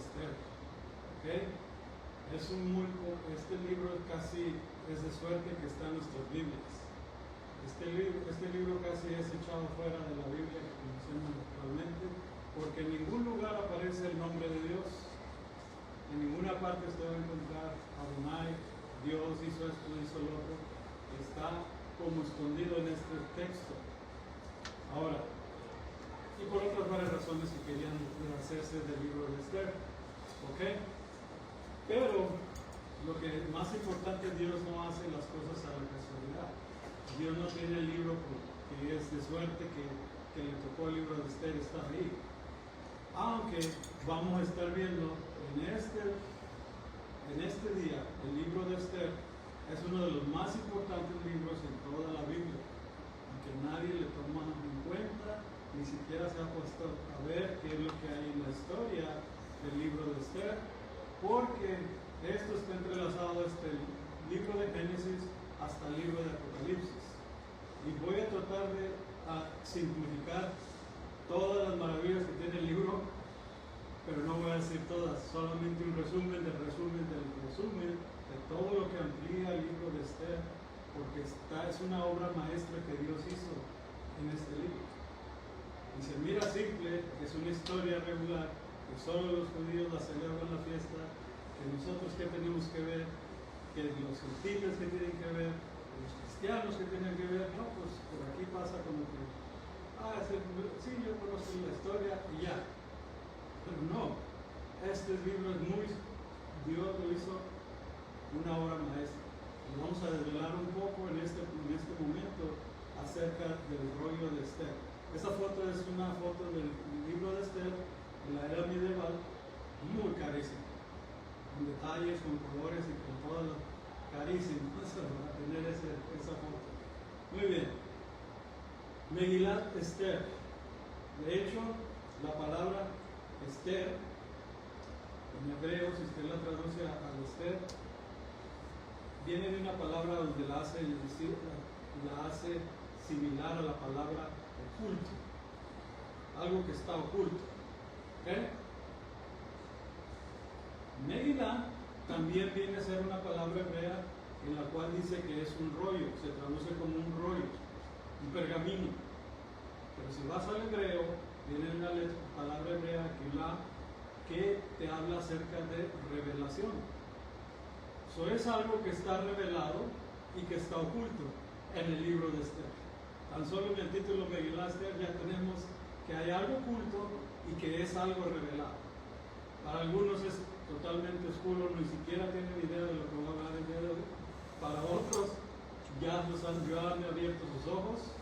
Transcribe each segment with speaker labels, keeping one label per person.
Speaker 1: Esther. ¿Okay? Este libro casi es de suerte que está en nuestras Biblias. Este libro casi es echado fuera de la Biblia que conocemos actualmente, porque en ningún lugar aparece el nombre de Dios. En ninguna parte usted va a encontrar Adonai, Dios hizo esto, hizo lo otro. Está como escondido en este texto. Ahora, y por otras varias razones que querían hacerse del libro de Esther. ¿Ok? Pero lo que más importante, Dios no hace las cosas a la casualidad. Dios no tiene el libro que es de suerte que le tocó el libro de Esther, está ahí. Aunque vamos a estar viendo en este día, el libro de Esther es uno de los más importantes libros en toda la Biblia, aunque nadie le toma en cuenta, ni siquiera se ha puesto a ver qué es lo que hay en la historia del libro de Esther, porque esto está entrelazado desde el libro de Génesis hasta el libro de Apocalipsis. Y voy a tratar de simplificar todas las maravillas que tiene el libro, pero no voy a decir todas, solamente un resumen del resumen del resumen de todo lo que amplía el libro de Esther, porque es una obra maestra que Dios hizo en este libro. Y se mira simple, es una historia regular, que solo los judíos la celebran la fiesta, que nosotros qué tenemos que ver, que los gentiles que tienen que ver, los cristianos que tienen que ver, no, pues por aquí pasa como que, sí, yo conozco la historia y ya. Pero no, este libro es Dios lo hizo una obra maestra. Y vamos a desvelar un poco en este momento acerca del rollo de Esther. Esta foto es una foto del libro de Esther en la era medieval, muy carísima, con detalles, con colores y con todo, carísimo para tener esa foto. Muy bien. Megilat Esther. De hecho, la palabra Esther, en hebreo, si usted la traduce al Esther, viene de una palabra donde la hace similar a la palabra oculto, algo que está oculto. ¿Okay? Megillah también viene a ser una palabra hebrea en la cual dice que es un rollo, se traduce como un rollo, un pergamino. Pero si vas al hebreo, viene una palabra hebrea que te habla acerca de revelación. Eso es algo que está revelado y que está oculto en el libro de Esther. Tan solo en el título Megillah Esther ya tenemos que hay algo oculto y que es algo revelado. Para algunos es totalmente oscuro, ni siquiera tienen idea de lo que voy a hablar el día de hoy. Para otros ya han abierto sus ojos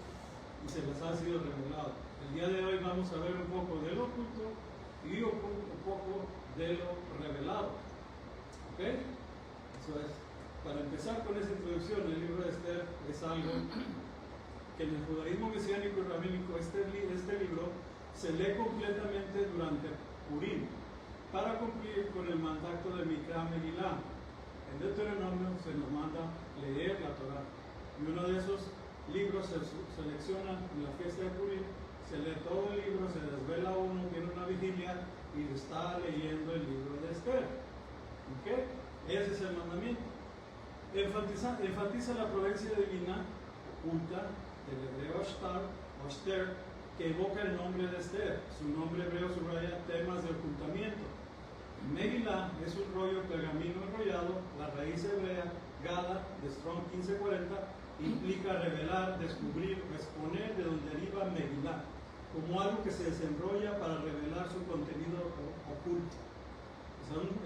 Speaker 1: y se les ha sido revelado. El día de hoy vamos a ver un poco de lo oculto y un poco de lo revelado. ¿Ok? Eso es. Para empezar con esa introducción, el libro de Esther es algo que en el judaísmo mesiánico y rabínico este libro se lee completamente durante Purim para cumplir con el mandato de Mikra Megillah. En Deuteronomio se nos manda leer la Torah y uno de esos libros se selecciona en la fiesta de Purim, se lee todo el libro, se desvela uno, tiene una vigilia y está leyendo el libro de Esther. ¿Okay? Ese es el mandamiento. Enfatiza la prudencia divina oculta del hebreo Ashtar, que evoca el nombre de Esther. Su nombre hebreo subraya temas de ocultamiento. Megillah es un rollo pergamino enrollado. La raíz hebrea Gala de Strong 1540 implica revelar, descubrir, exponer, de donde deriva Megillah, como algo que se desenrolla para revelar su contenido oculto.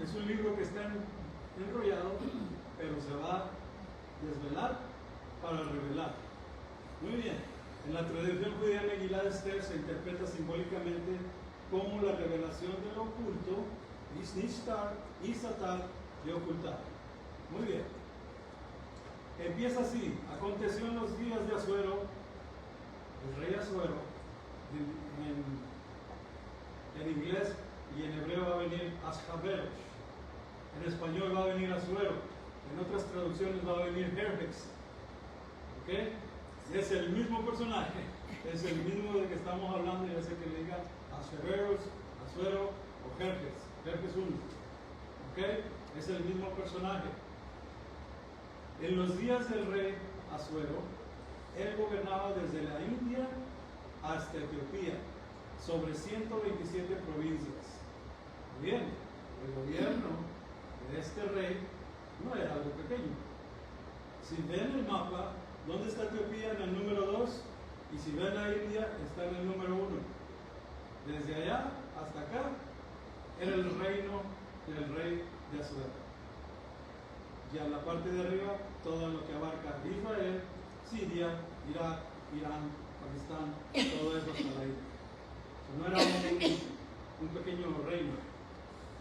Speaker 1: Es un libro que está enrollado, pero se va a desvelar para revelar. Muy bien. En la tradición judía, Megillah Esther se interpreta simbólicamente como la revelación de lo oculto, Nishtar y Satar, de ocultar. Muy bien. Empieza así. Aconteció en los días de Asuero, el rey Asuero, en inglés y en hebreo va a venir Ashvarosh. En español va a venir Asuero. En otras traducciones va a venir Jerjes. ¿Ok? Es el mismo personaje, es el mismo del que estamos hablando, ya sé que le diga Asuero o Jerjes. Jerjes 1. ¿Ok? Es el mismo personaje. En los días del rey Asuero, él gobernaba desde la India hasta Etiopía, sobre 127 provincias. Bien, el gobierno de este rey no era algo pequeño. Si ven el mapa, ¿dónde está Etiopía? En el número 2, y si ven la India, está en el número 1. Desde allá hasta acá era el reino del rey de Asuero. Y a la parte de arriba, todo lo que abarca Israel, Siria, Irak, Irán, Pakistán, todo eso hasta la India. No era un pequeño reino,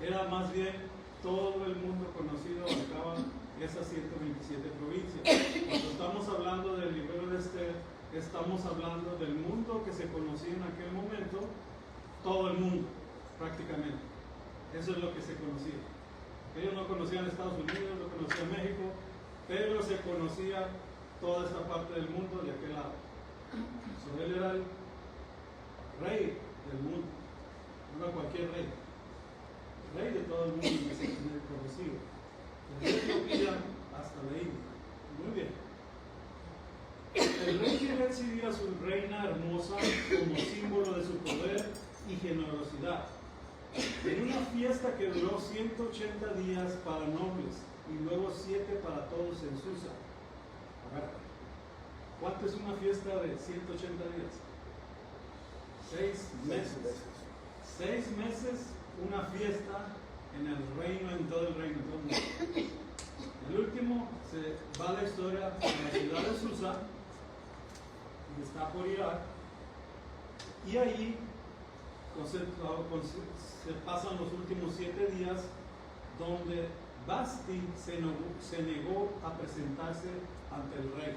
Speaker 1: era más bien todo el mundo conocido, abarcaba esas 127 provincias. Cuando estamos hablando del libro de Esther, estamos hablando del mundo que se conocía en aquel momento, todo el mundo, prácticamente. Eso es lo que se conocía. Ellos no conocían Estados Unidos, no conocían México, pero se conocía toda esta parte del mundo de aquel lado. So, él era el rey del mundo, no era cualquier rey. El rey de todo el mundo que se tiene conocido. Desde Etiopía hasta la India. Muy bien. El rey quiere exhibir a su reina hermosa como símbolo de su poder y generosidad. En una fiesta que duró 180 días para nobles y luego 7 para todos en Susa. A ver, ¿cuánto es una fiesta de 180 días? 6 meses. 6 meses, una fiesta en el reino, en todo el reino. Entonces, el último se va a la historia de la ciudad de Susa, que está por Irak, y ahí se pasan los últimos 7 días donde Vasti se negó a presentarse ante el rey,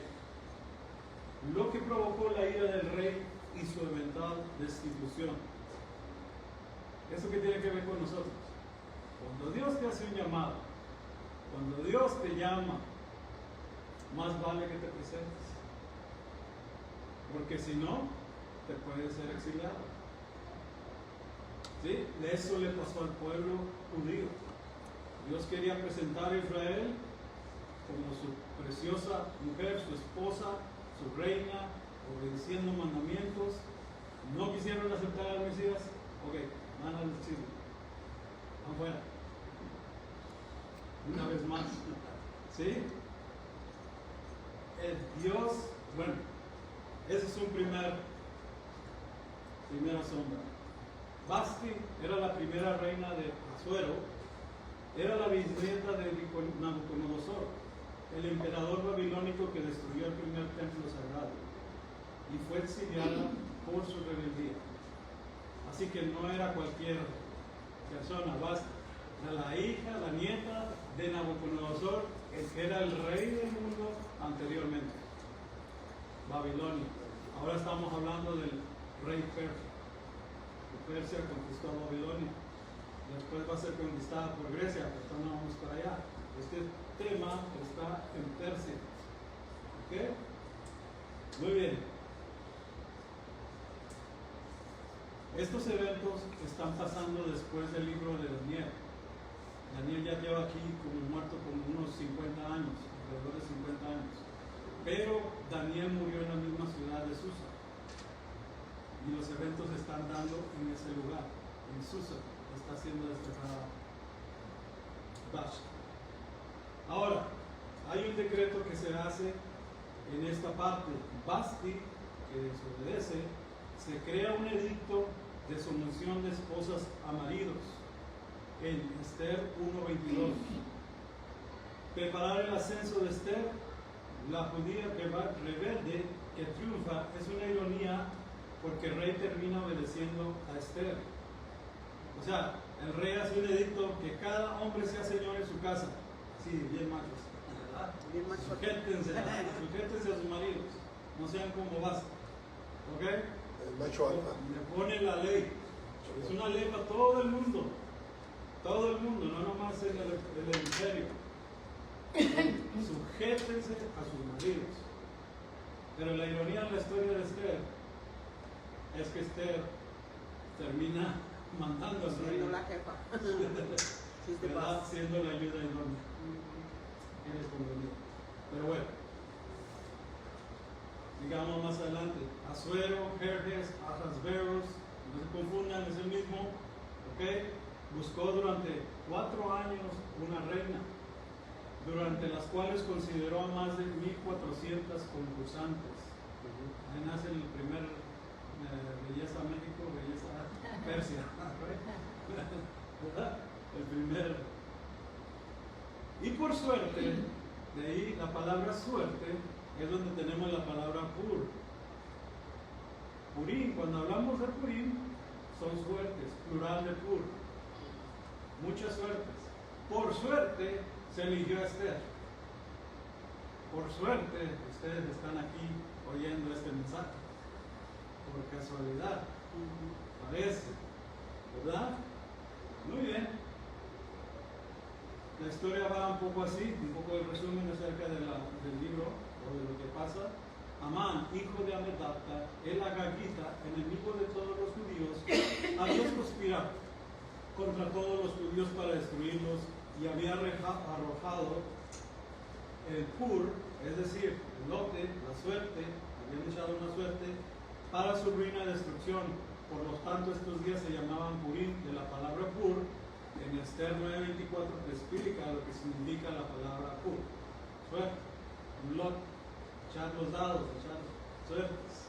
Speaker 1: lo que provocó la ira del rey y su eventual destitución. ¿Eso qué tiene que ver con nosotros? Cuando Dios te hace un llamado, cuando Dios te llama, más vale que te presentes, porque si no, te puedes ser exiliado. ¿Sí? Eso le pasó al pueblo judío. Dios quería presentar a Israel como su preciosa mujer, su esposa, su reina, obedeciendo mandamientos. No quisieron aceptar al Mesías. Ok, van al exilio. Van fuera. Una vez más. ¿Sí? El Dios, bueno, ese es un primera sombra. Vasti era la primera reina de Asuero, era la bisnieta de Nabucodonosor, el emperador babilónico que destruyó el primer templo sagrado y fue exiliada por su rebeldía. Así que no era cualquier persona, Vasti era la hija, la nieta de Nabucodonosor, el que era el rey del mundo anteriormente, Babilonia. Ahora estamos hablando del rey Persia. Persia conquistó a Babilonia, después va a ser conquistada por Grecia, pero no vamos para allá. Este tema está en Persia. ¿Ok? Muy bien. Estos eventos están pasando después del libro de Daniel. Daniel ya lleva aquí como muerto como unos 50 años, alrededor de 50 años. Pero Daniel murió en la misma ciudad de Susa. Y los eventos se están dando en ese lugar, en Susa, está siendo destacada Vashti. Ahora, hay un decreto que se hace en esta parte. Vashti, que desobedece, se crea un edicto de sumisión de esposas a maridos en Esther 1:22. Preparar el ascenso de Esther, la judía rebelde que triunfa, es una ironía porque el rey termina obedeciendo a Esther. O sea, el rey hace un edicto que cada hombre sea señor en su casa. Sí, bien machos. Sujétense a sus maridos. No sean como Vashti. ¿Ok?
Speaker 2: El macho alfa.
Speaker 1: Le pone la ley. Es una ley para todo el mundo. Todo el mundo, no nomás el imperio. Sujétense a sus maridos. Pero la ironía de la historia de Esther es que Esther termina mandando al rey.
Speaker 2: Siendo la jefa. She's the
Speaker 1: ¿Verdad?
Speaker 2: boss.
Speaker 1: Siendo la ayuda idónea. Eres conveniente. Pero bueno, digamos más adelante, Asuero, Jerjes, Ahasveros, no se confundan, es el mismo, ¿ok? Buscó durante 4 años una reina, durante las cuales consideró a más de 1,400 concursantes. Ahí nace el primer belleza México, belleza Persia, ¿verdad? El primer. Y por suerte, de ahí la palabra suerte es donde tenemos la palabra pur. Purim, cuando hablamos de Purim, son suertes, plural de pur. Muchas suertes. Por suerte se eligió a Esther. Por suerte ustedes están aquí oyendo este mensaje. Por casualidad. Parece. ¿Verdad? Muy bien. La historia va un poco así, un poco de resumen acerca del libro o de lo que pasa. Amán, hijo de Amedata, el agagita, enemigo de todos los judíos, había conspirado contra todos los judíos para destruirlos y había arrojado el pur, es decir, el lote, la suerte, habían echado una suerte para su ruina y destrucción. Por lo tanto, estos días se llamaban Purim, de la palabra pur. En Esther 9:24 te explica lo que significa la palabra pur. Suerte, un lot, echar los dados, echar suertes.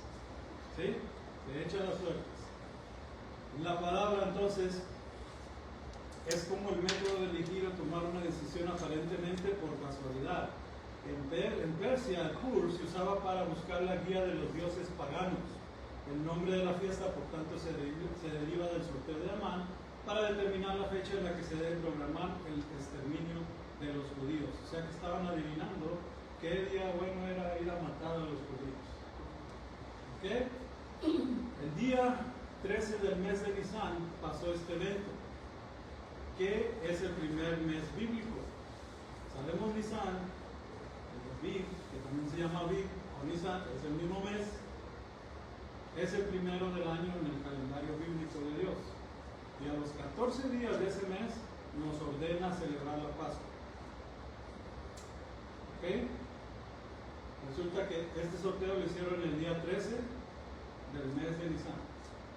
Speaker 1: ¿Sí? Se echa las suertes. La palabra entonces es como el método de elegir o tomar una decisión aparentemente por casualidad. En Persia, el pur se usaba para buscar la guía de los dioses paganos. El nombre de la fiesta, por tanto, se deriva del sorteo de Amán, para determinar la fecha en la que se debe programar el exterminio de los judíos. O sea que estaban adivinando qué día bueno era ir a matar a los judíos. ¿Ok? El día 13 del mes de Nisan pasó este evento, que es el primer mes bíblico. Sabemos Nisan, el Aviv, que también se llama Aviv, o Nisan, es el mismo mes, es el primero del año en el calendario bíblico de Dios. Y a los 14 días de ese mes nos ordena celebrar la Pascua. ¿Ok? Resulta que este sorteo lo hicieron el día 13 del mes de Nisan,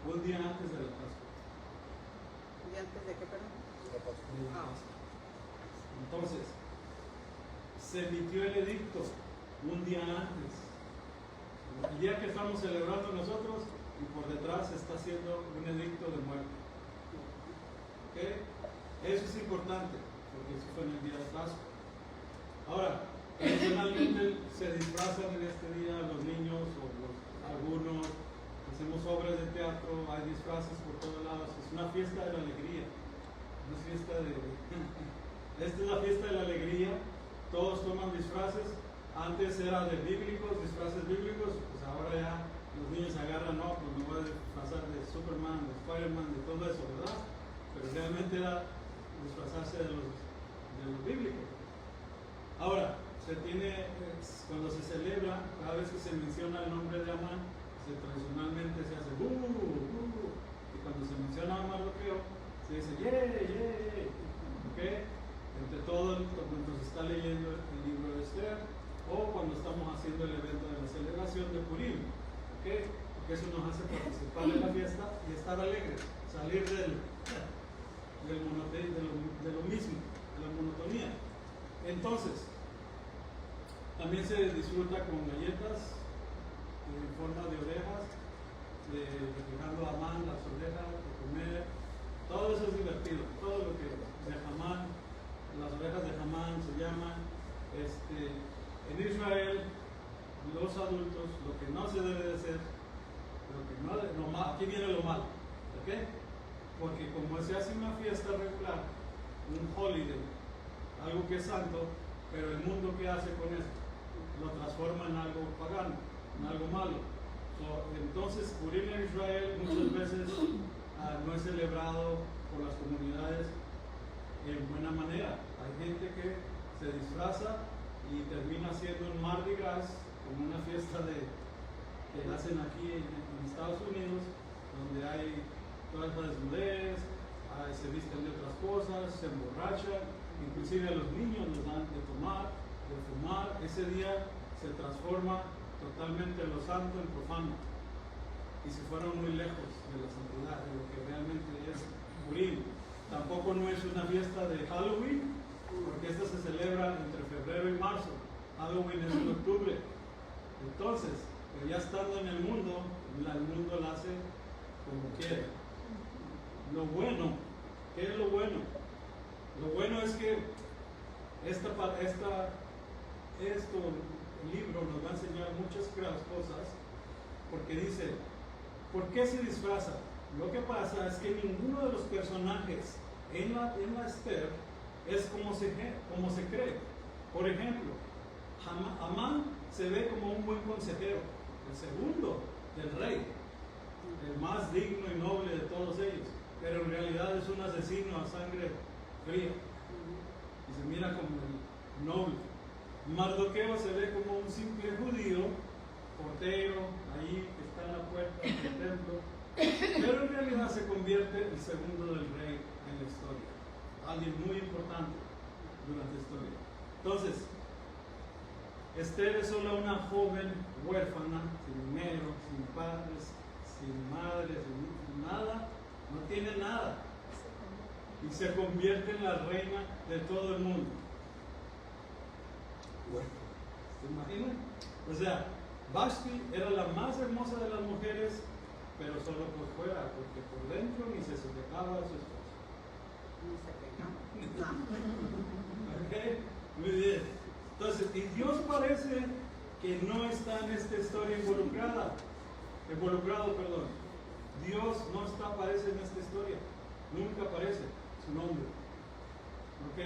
Speaker 1: un día antes de la Pascua.
Speaker 2: ¿Y antes de qué, perdón?
Speaker 1: De la Pascua. Entonces, se emitió el edicto un día antes. El día que estamos celebrando nosotros, y por detrás se está haciendo un edicto de muerte. ¿Okay? Eso es importante, porque eso fue en el día de Pascua. Ahora, tradicionalmente se disfrazan en este día los niños o algunos, hacemos obras de teatro, hay disfraces por todos lados, es una fiesta de la alegría, una fiesta de... Esta es la fiesta de la alegría, todos toman disfraces, antes era de bíblicos, disfraces bíblicos, pues ahora ya los niños agarran, no, pues me voy a disfrazar de Superman, de Spider-Man, de todo eso, ¿verdad? Pero realmente era disfrazarse de los bíblicos. Ahora, cuando se celebra, cada vez que se menciona el nombre de Amán, tradicionalmente se hace y cuando se menciona a Mardoqueo, se dice ¡yay! ¿Ok? Entre todo, cuando se está leyendo el libro de Esther, o cuando estamos haciendo el evento de la celebración de Purim, ¿ok? Porque eso nos hace participar en la fiesta y estar alegres, salir de lo mismo, de la monotonía. Entonces, también se disfruta con galletas en forma de orejas, reflejando a Amán, las orejas, de comer, todo eso es divertido, todo lo que de Hamán, las orejas de Hamán se llaman. En Israel, los adultos, lo que no se debe de hacer, aquí viene lo malo, ¿ok? Porque como se hace una fiesta regular, un holiday, algo que es santo, pero el mundo ¿qué hace con eso? Lo transforma en algo pagano, en algo malo. Entonces, Purim en Israel muchas veces no es celebrado por las comunidades en buena manera. Hay gente que se disfraza y termina siendo un Mardi Gras, como una fiesta que hacen aquí en Estados Unidos, donde hay toda esa desnudez, se visten de otras cosas, se emborrachan, inclusive a los niños les dan de tomar, de fumar. Ese día se transforma totalmente lo santo en profano y se fueron muy lejos de la santidad, de lo que realmente es Purim. Tampoco no es una fiesta de Halloween, porque esta se celebra entre febrero y marzo. Halloween es en octubre. Entonces, pero ya estando en el mundo la hace como quiere. Lo bueno, ¿qué es lo bueno? Lo bueno es que el libro nos va a enseñar muchas cosas, porque dice, ¿por qué se disfraza? Lo que pasa es que ninguno de los personajes en la Esther es como se cree. Por ejemplo, Amán se ve como un buen consejero, el segundo del rey, el más digno y noble de todos ellos, pero en realidad es un asesino a sangre fría y se mira como el noble. Mardoqueo se ve como un simple judío, portero, ahí que está en la puerta del templo, pero en realidad se convierte en el segundo del rey en la historia, alguien muy importante durante la historia. Entonces, Esther es solo una joven huérfana, sin dinero, sin padres, sin madre, sin nada, no tiene nada, y se convierte en la reina de todo el mundo. ¿Se imaginan? O sea, Vashti era la más hermosa de las mujeres, pero solo por fuera, porque por dentro ni se sujetaba a su esposo. Okay, muy bien. Entonces, y Dios parece que no está en esta historia involucrado. Dios no aparece en esta historia, nunca aparece su nombre. ¿Ok?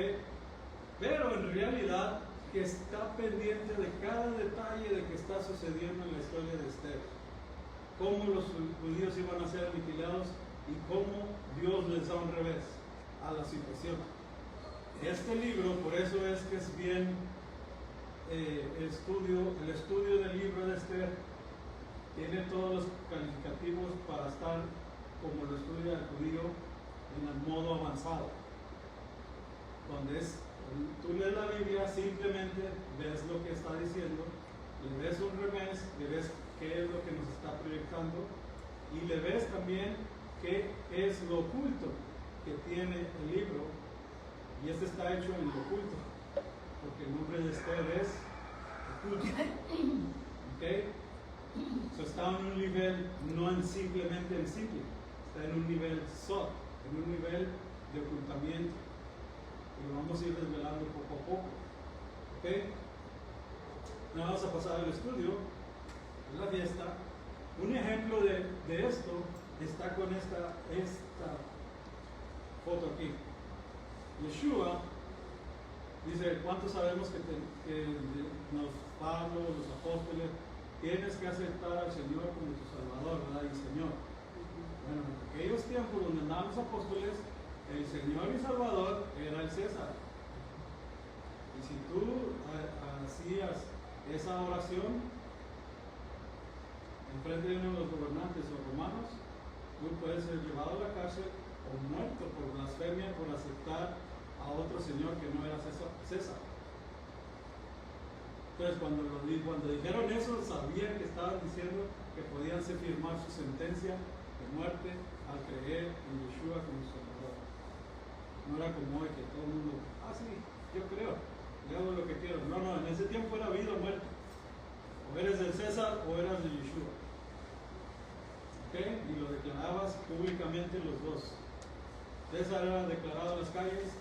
Speaker 1: Pero en realidad que está pendiente de cada detalle de que está sucediendo en la historia de Esther. Cómo los judíos iban a ser aniquilados y cómo Dios les da un revés a la situación. Este libro, por eso es que es bien el estudio del libro de Esther tiene todos los calificativos para estar como lo estudia el judío en el modo avanzado, donde tú lees la Biblia, simplemente ves lo que está diciendo, le ves un revés, le ves qué es lo que nos está proyectando y le ves también qué es lo oculto que tiene el libro, y este está hecho en lo oculto, porque el nombre de Esther es oculto. ¿Ok? So está en un nivel, no en simplemente en simple, está en un nivel sot, en un nivel de ocultamiento. Y lo vamos a ir desvelando poco a poco. ¿Ok? Ahora vamos a pasar al estudio, a la fiesta. Un ejemplo de esto está con esta foto aquí. Yeshua dice, ¿cuántos sabemos que Pablo, los apóstoles, tienes que aceptar al Señor como tu Salvador, ¿verdad? Y Señor. Bueno, en aquellos tiempos donde andaban los apóstoles, el Señor y Salvador era el César. Y si tú hacías esa oración en frente de uno de los gobernantes o romanos, tú puedes ser llevado a la cárcel o muerto por blasfemia, por aceptar a otro Señor que no era César. Entonces cuando dijeron eso, sabían que estaban diciendo que podían firmar su sentencia de muerte al creer en Yeshua como Salvador. No era como hoy que todo el mundo, sí, yo creo, yo hago lo que quiero. No, en ese tiempo era vida o muerte. O eres del César o eras de Yeshua. ¿Ok? Y lo declarabas públicamente los dos. César era declarado en las calles,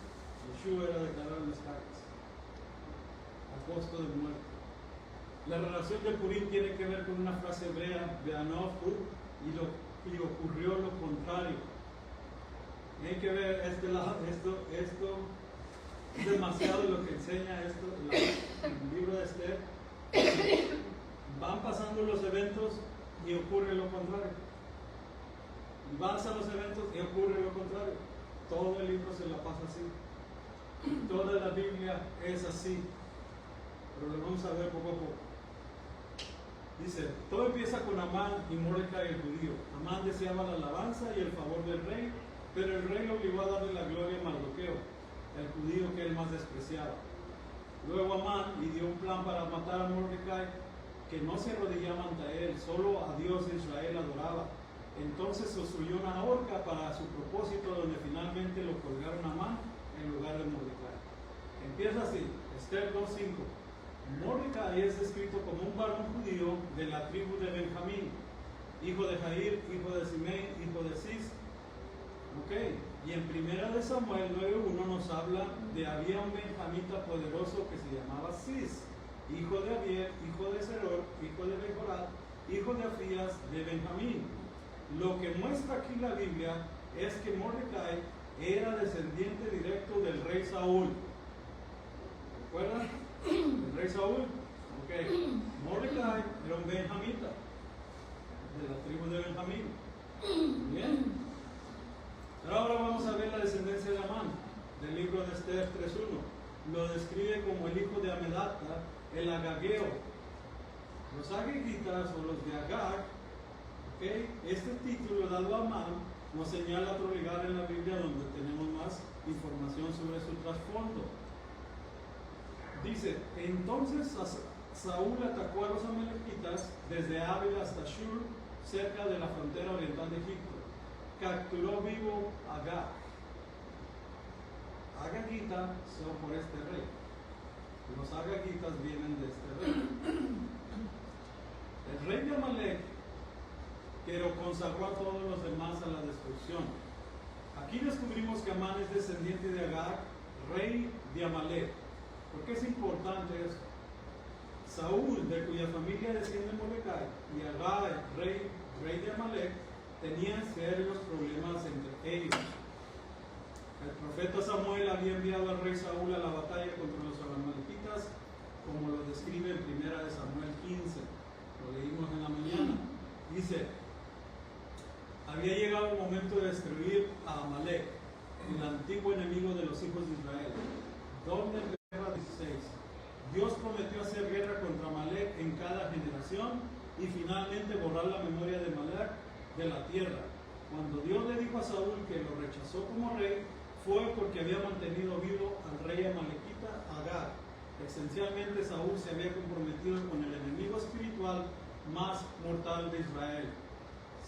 Speaker 1: Yeshua era declarado en las calles, a costo de muerte. La relación de Purim tiene que ver con una frase hebrea, Be'anov, y ocurrió lo contrario. Hay que ver esto es demasiado lo que enseña esto en el libro de Esther. Van pasando los eventos y ocurre lo contrario. Y pasan los eventos y ocurre lo contrario. Todo el libro se la pasa así. Toda la Biblia es así. Pero lo vamos a ver poco a poco. Dice, todo empieza con Amán y Mordecai el judío. Amán deseaba la alabanza y el favor del rey, pero el rey lo obligó a darle la gloria a Mardoqueo, el judío que él más despreciaba. Luego Amán dio un plan para matar a Mordecai, que no se arrodillaba ante él, solo a Dios de Israel adoraba. Entonces construyó una horca para su propósito, donde finalmente lo colgaron a Amán en lugar de Mordecai. Empieza así, Esther 2:5. Mordecai es descrito como un varón judío de la tribu de Benjamín, hijo de Jair, hijo de Simei, hijo de Cis. Ok, y en 1 Samuel 9:1 nos habla de había un benjamita poderoso que se llamaba Cis, hijo de Abiel, hijo de Seror, hijo de Bejorat, hijo de Afías de Benjamín. Lo que muestra aquí la Biblia es que Mordecai era descendiente directo del rey Saúl. ¿Recuerdan? El rey Saúl. Ok. Mordecai era un benjamita de la tribu de Benjamín. Bien. Pero ahora vamos a ver la descendencia de Amán, del libro de Esther 3:1. Lo describe como el hijo de Amedata, el agageo. Los agagitas o los de Agag, okay, este título dado a Amán nos señala otro lugar en la Biblia donde tenemos más información sobre su trasfondo. Dice, entonces Saúl atacó a los amalequitas desde Abel hasta Shur, cerca de la frontera oriental de Egipto. Capturó vivo a Agag. Agagitas son por este rey. Los agagitas vienen de este rey. El rey de Amalek, que lo consagró a todos los demás a la destrucción. Aquí descubrimos que Amán es descendiente de Agag, rey de Amalek. ¿Por qué es importante esto? Saúl, de cuya familia desciende Mordecai, y Agag, rey de Amalek, tenían serios problemas entre ellos. El profeta Samuel había enviado al rey Saúl a la batalla contra los amalequitas, como lo describe en 1 Samuel 15. Lo leímos en la mañana. Dice, había llegado el momento de destruir a Amalek, el antiguo enemigo de los hijos de Israel. ¿Dónde? 16. Dios prometió hacer guerra contra Amalek en cada generación y finalmente borrar la memoria de Amalek de la tierra. Cuando Dios le dijo a Saúl que lo rechazó como rey, fue porque había mantenido vivo al rey amalequita Agag. Esencialmente Saúl se había comprometido con el enemigo espiritual más mortal de Israel,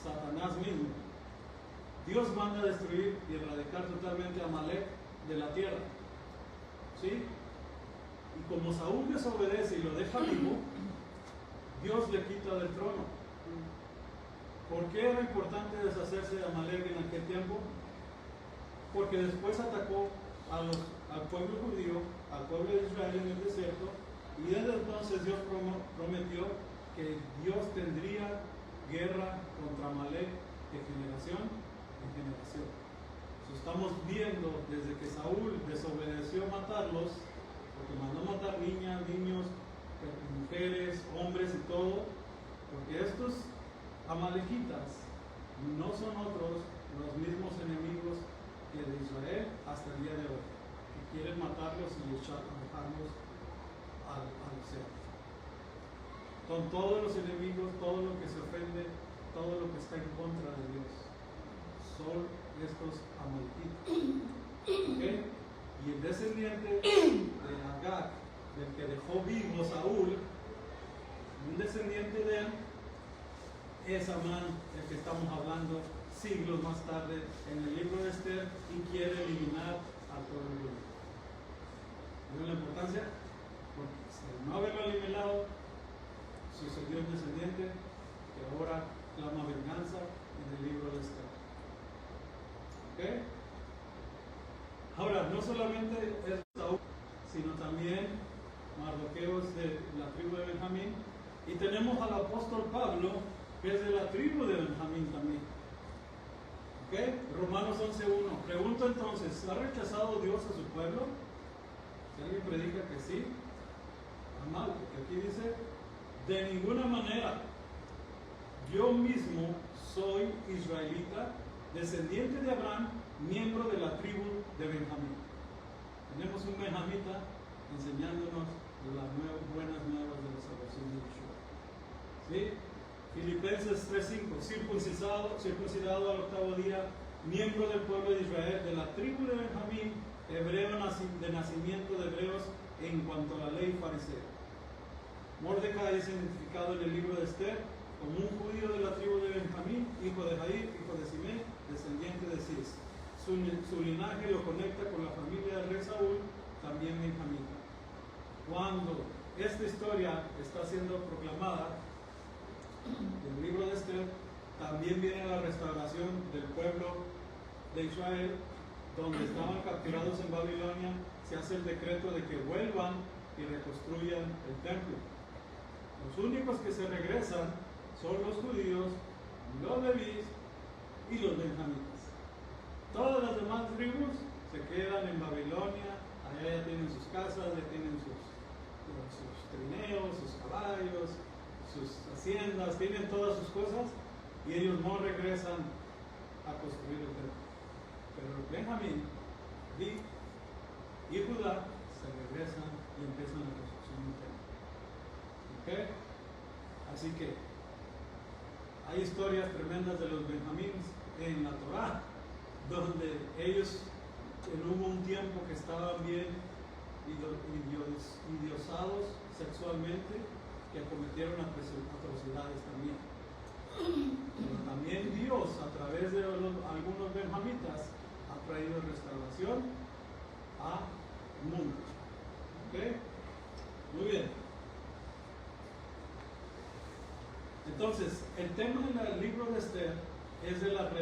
Speaker 1: Satanás mismo. Dios manda a destruir y erradicar totalmente a Amalek de la tierra. ¿Sí? Y como Saúl desobedece y lo deja vivo, Dios le quita del trono. ¿Por qué era importante deshacerse de Amalek en aquel tiempo? Porque después atacó al pueblo judío, al pueblo de Israel en el desierto, y desde entonces Dios prometió que Dios tendría guerra contra Amalek de generación en generación. Estamos viendo desde que Saúl desobedeció a matarlos, porque mandó a matar niñas, niños, mujeres, hombres y todo, porque estos amalequitas no son otros los mismos enemigos que de Israel hasta el día de hoy, que quieren matarlos y arrojarlos al océano. Son todos los enemigos, todo lo que se ofende, todo lo que está en contra de Dios, son estos amalequitas. ¿Okay? Y el descendiente de Agag, del que dejó vivo Saúl, un descendiente de él, es Amán, el que estamos hablando siglos más tarde en el libro de Esther, y quiere eliminar al pueblo judío. ¿Ven la importancia? Porque al no haberlo eliminado, sucedió un descendiente que ahora clama venganza en el libro de Esther. ¿Ok? Ahora, no solamente es Saúl, sino también Mardoqueo es de la tribu de Benjamín, y tenemos al apóstol Pablo, que es de la tribu de Benjamín también. ¿Ok? Romanos 11:1. Pregunto entonces, ¿ha rechazado Dios a su pueblo? Si alguien predica que sí, está mal, porque aquí dice, de ninguna manera. Yo mismo soy israelita, descendiente de Abraham, miembro de la tribu de Benjamín. Tenemos un benjamita enseñándonos las buenas nuevas de la salvación de Yeshua. ¿Sí? Filipenses 3:5, circuncidado al octavo día, miembro del pueblo de Israel, de la tribu de Benjamín, hebreo de nacimiento de hebreos en cuanto a la ley farisea. Mordecai es identificado en el libro de Esther como un judío de la tribu de Benjamín, hijo de Jair, hijo de Simei, descendiente de Cis. Su linaje lo conecta con la familia del rey Saúl, también benjamita. Cuando esta historia está siendo proclamada en el libro de Esther, también viene la restauración del pueblo de Israel, donde estaban capturados en Babilonia. Se hace el decreto de que vuelvan y reconstruyan el templo. Los únicos que se regresan son los judíos, los levíes y los benjamitas. Todas las demás tribus se quedan en Babilonia, allá ya tienen sus casas, ya tienen sus trineos, sus caballos, sus haciendas, tienen todas sus cosas y ellos no regresan a construir el templo. Pero Benjamín y Judá se regresan y empiezan la construcción del templo. ¿Okay? Así que hay historias tremendas de los benjamines en la Torá, donde ellos hubo un tiempo que estaban bien idiosados sexualmente, que cometieron atrocidades también. Pero también Dios, a través de algunos benjamitas, ha traído restauración al mundo. ¿Ok? Muy bien. Entonces, el tema del libro de Esther es de las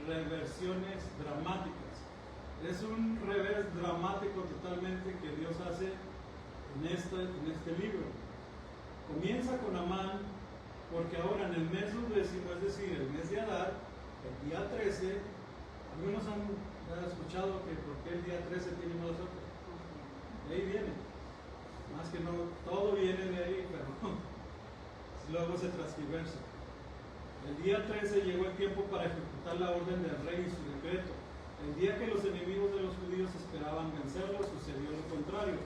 Speaker 1: reversiones dramáticas. Es un revés dramático totalmente que Dios hace en este libro. Comienza con Amán, porque ahora en el mes 10, es decir, el mes de Adar, el día 13, algunos han escuchado que por qué el día 13 tiene más otro. De ahí viene. Más que no, todo viene de ahí, pero luego se transgiversa. El día 13 llegó el tiempo para ejecutar la orden del rey y su decreto. El día que los enemigos de los judíos esperaban vencerlos, sucedió lo contrario,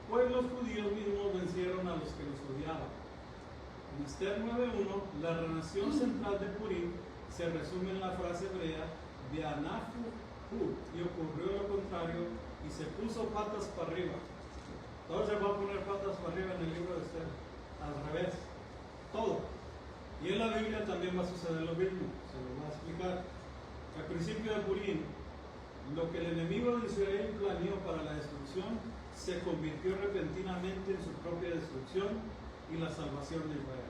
Speaker 1: pues los judíos mismos vencieron a los que los odiaban. En Esther 9:1, la narración central de Purim se resume en la frase hebrea Beanafu Hu, y ocurrió lo contrario, y se puso patas para arriba. Todo se va a poner patas para arriba en el libro de Esther, al revés, todo. Y en la Biblia también va a suceder lo mismo, se lo voy a explicar. Al principio de Purim, lo que el enemigo de Israel planeó para la destrucción se convirtió repentinamente en su propia destrucción y la salvación de Israel.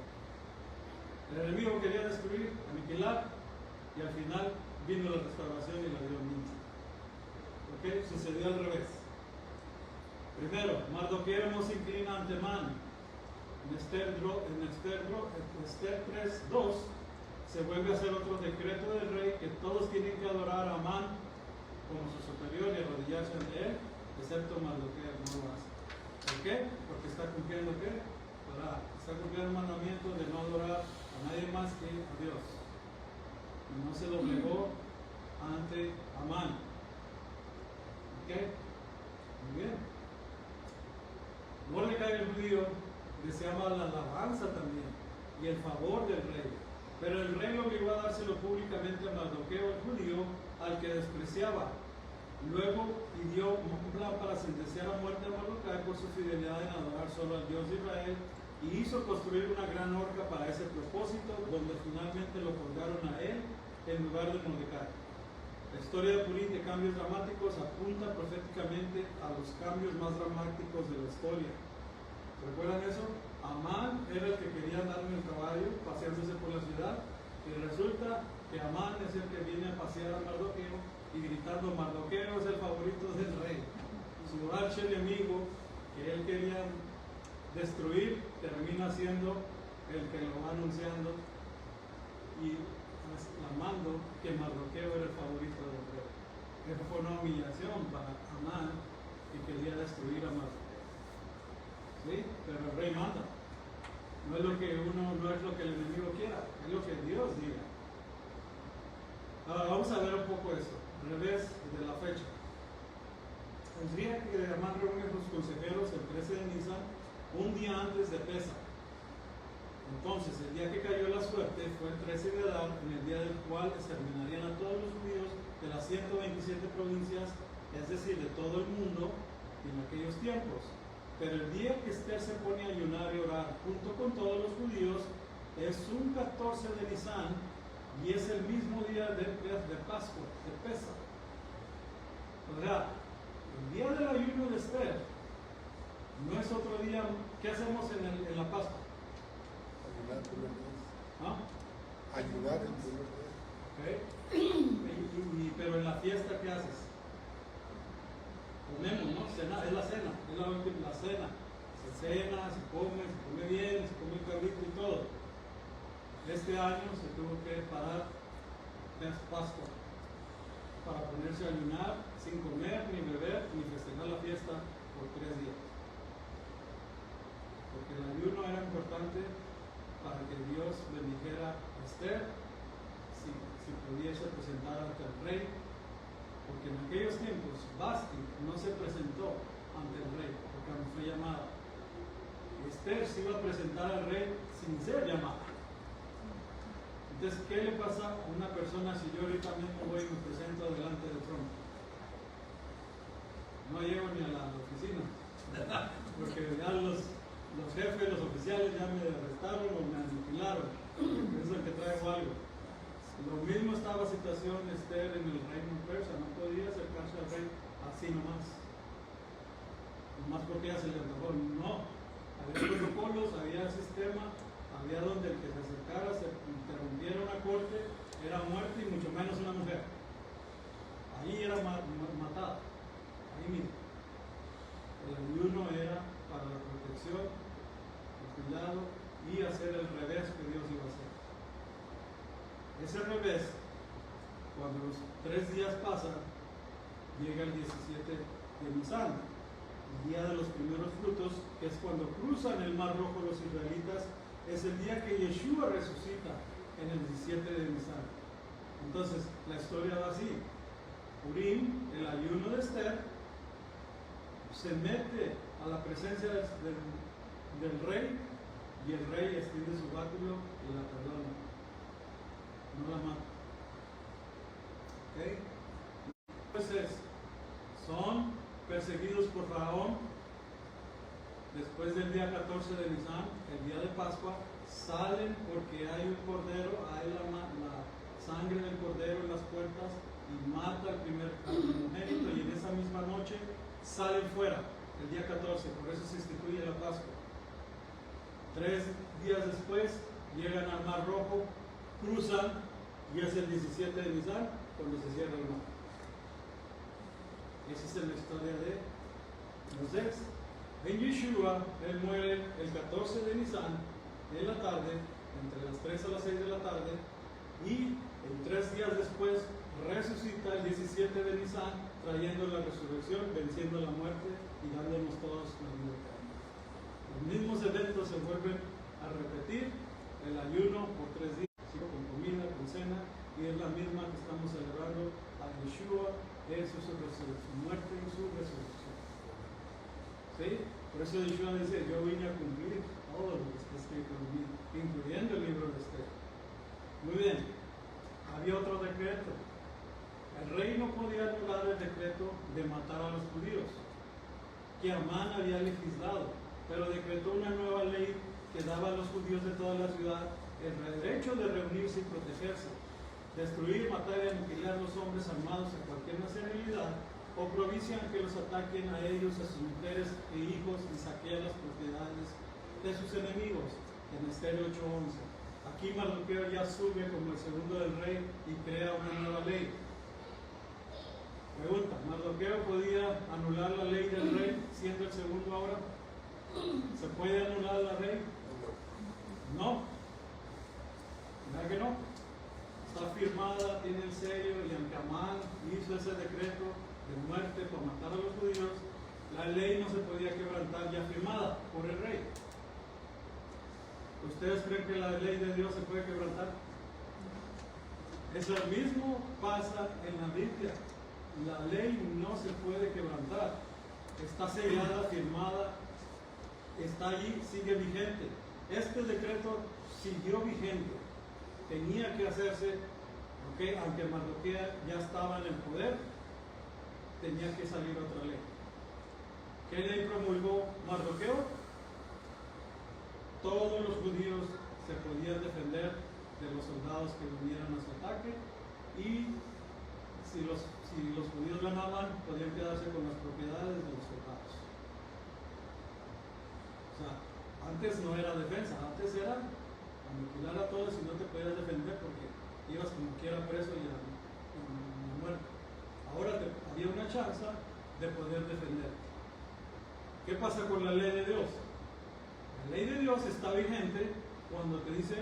Speaker 1: El enemigo quería destruir, aniquilar, y al final vino la restauración y la dio misma. ¿Ok? Sucedió al revés. Primero, Mardoqueo no se inclina ante Amán. En Esther 3:2 se vuelve a hacer otro decreto del rey que todos tienen que adorar a Amán como su superior y arrodillarse ante él, excepto Mardoqueo no lo hace. ¿Por qué? Porque está cumpliendo ¿qué? Está cumpliendo el mandamiento de no adorar a nadie más que a Dios. Y no se doblegó ante Amán. ¿Ok? Muy bien. Mordecai el judío deseaba la alabanza también y el favor del rey, pero el rey lo obligó a dárselo públicamente a Mardoqueo el judío, al que despreciaba. Luego pidió un plan para sentenciar a muerte a Mordecai por su fidelidad en adorar solo al Dios de Israel, y hizo construir una gran horca para ese propósito, donde finalmente lo colgaron a él en lugar de Mordecai. La historia de Purim de cambios dramáticos apunta proféticamente a los cambios más dramáticos de la historia. ¿Recuerdan eso? Amán era el que quería andar en el caballo paseándose por la ciudad, y resulta que Amán es el que viene a pasear a Mardoqueo y gritando: Mardoqueo es el favorito del rey. Su archienemigo que él quería destruir termina siendo el que lo va anunciando y clamando que Mardoqueo era el favorito del rey. Eso fue una humillación para Amán, que quería destruir a Mardoqueo. ¿Sí? Pero el rey manda. No es lo que el enemigo quiera, es lo que Dios diga. Ahora vamos a ver un poco eso, al revés de la fecha. El día que Amán reúne a sus consejeros, el 13 de Nisan, un día antes de Pesach. Entonces, el día que cayó la suerte fue el 13 de Adar, en el día del cual exterminarían a todos los judíos de las 127 provincias, es decir, de todo el mundo en aquellos tiempos. Pero el día que Esther se pone a ayunar y orar junto con todos los judíos es un 14 de Nisan y es el mismo día de Pascua, de Pesach. O sea, el día del ayuno de Esther no es otro día. ¿Qué hacemos en la Pascua?
Speaker 3: Ayunar el primer día.
Speaker 1: ¿Ah?
Speaker 3: Ayunar el primer día.
Speaker 1: Okay. Pero en la fiesta, ¿qué haces? Comemos, ¿no? Cena, es la cena, es la última cena. Se cena, se come bien, se come el cabrito y todo. Este año se tuvo que parar en Pascua para ponerse a ayunar sin comer, ni beber, ni festejar la fiesta por 3 días. Porque el ayuno era importante para que Dios bendijera a Esther, si pudiese presentar ante el rey, porque en aquellos tiempos Vasti no se presentó ante el rey, porque no fue llamada. Esther se iba a presentar al rey sin ser llamada. Entonces, ¿qué le pasa a una persona si yo ahorita mismo voy y me presento delante del trono? No llego ni a la oficina, porque ya los jefes, los oficiales ya me arrestaron o me aniquilaron. Eso es el que traigo algo. Lo mismo estaba la situación Esther en el reino persa, no podía acercarse al rey así nomás porque ella se le antojó. No, había protocolos, había sistema, había donde el que se acercara, se interrumpiera una corte, era muerte y mucho menos una mujer. Ahí era matada, ahí mismo. El ayuno era para la protección, el cuidado y hacer el revés que Dios iba a hacer. Ese revés, cuando los 3 días pasan, llega el 17 de Nisan, el día de los primeros frutos, que es cuando cruzan el Mar Rojo los israelitas, es el día que Yeshua resucita en el 17 de Nisan. Entonces, la historia va así. Purim, el ayuno de Esther, se mete a la presencia del rey y el rey extiende su báculo y la perdona. No la mata. ¿Okay? Entonces, son perseguidos por Faraón. Después del día 14 de Nisan, el día de Pascua, salen porque hay un cordero, hay la sangre del cordero en las puertas y mata al primer primogénito, y en esa misma noche salen fuera, el día 14, por eso se instituye la Pascua. 3 días después llegan al Mar Rojo, cruzan, y es el 17 de Nisan cuando se cierra el mar. Esa es la historia de Moisés. En Yeshua, él muere el 14 de Nisan en la tarde, entre las 3 a las 6 de la tarde, y 3 días después resucita el 17 de Nisan, trayendo la resurrección, venciendo la muerte y dándonos todos la vida eterna. Los mismos eventos se vuelven a repetir, el ayuno por 3 días, con comida, con cena, y es la misma que estamos celebrando a Yeshua, es su muerte y su resurrección. ¿Sí? Por eso Yeshua dice, yo vine a cumplir todo lo que está escrito en mí, incluyendo el libro de Esther. Muy bien, había otro decreto. El rey no podía anular el decreto de matar a los judíos, que Amán había legislado, pero decretó una nueva ley que daba a los judíos de toda la ciudad el derecho de reunirse y protegerse, destruir, matar y aniquilar a los hombres armados de cualquier nacionalidad, o provisión que los ataquen a ellos, a sus mujeres e hijos, y saqueen las propiedades de sus enemigos. En Esther 8:11. Aquí Mardoqueo ya sube como el segundo del rey y crea una nueva ley. Pregunta, ¿Mardoqueo podía anular la ley del rey siendo el segundo ahora? ¿Se puede anular la ley? No. ¿Verdad que no? Está firmada, tiene el sello, y aunque Amán hizo ese decreto de muerte para matar a los judíos, la ley no se podía quebrantar ya firmada por el rey. ¿Ustedes creen que la ley de Dios se puede quebrantar? Eso mismo pasa en la Biblia. La ley no se puede quebrantar. Está sellada, firmada, está allí, sigue vigente. Este decreto siguió vigente. Tenía que hacerse, ¿ok? Aunque Mardoqueo ya estaba en el poder, tenía que salir otra ley. ¿Qué ley promulgó Mardoqueo? Todos los judíos se podían defender de los soldados que vinieran a su ataque, y si los judíos ganaban, podían quedarse con las propiedades de los soldados. O sea, antes no era defensa, antes era aniquilar a todos y no te podías defender porque ibas como quiera preso y a muerte. Ahora había una chance de poder defender. ¿Qué pasa con la ley de Dios? La ley de Dios está vigente cuando te dice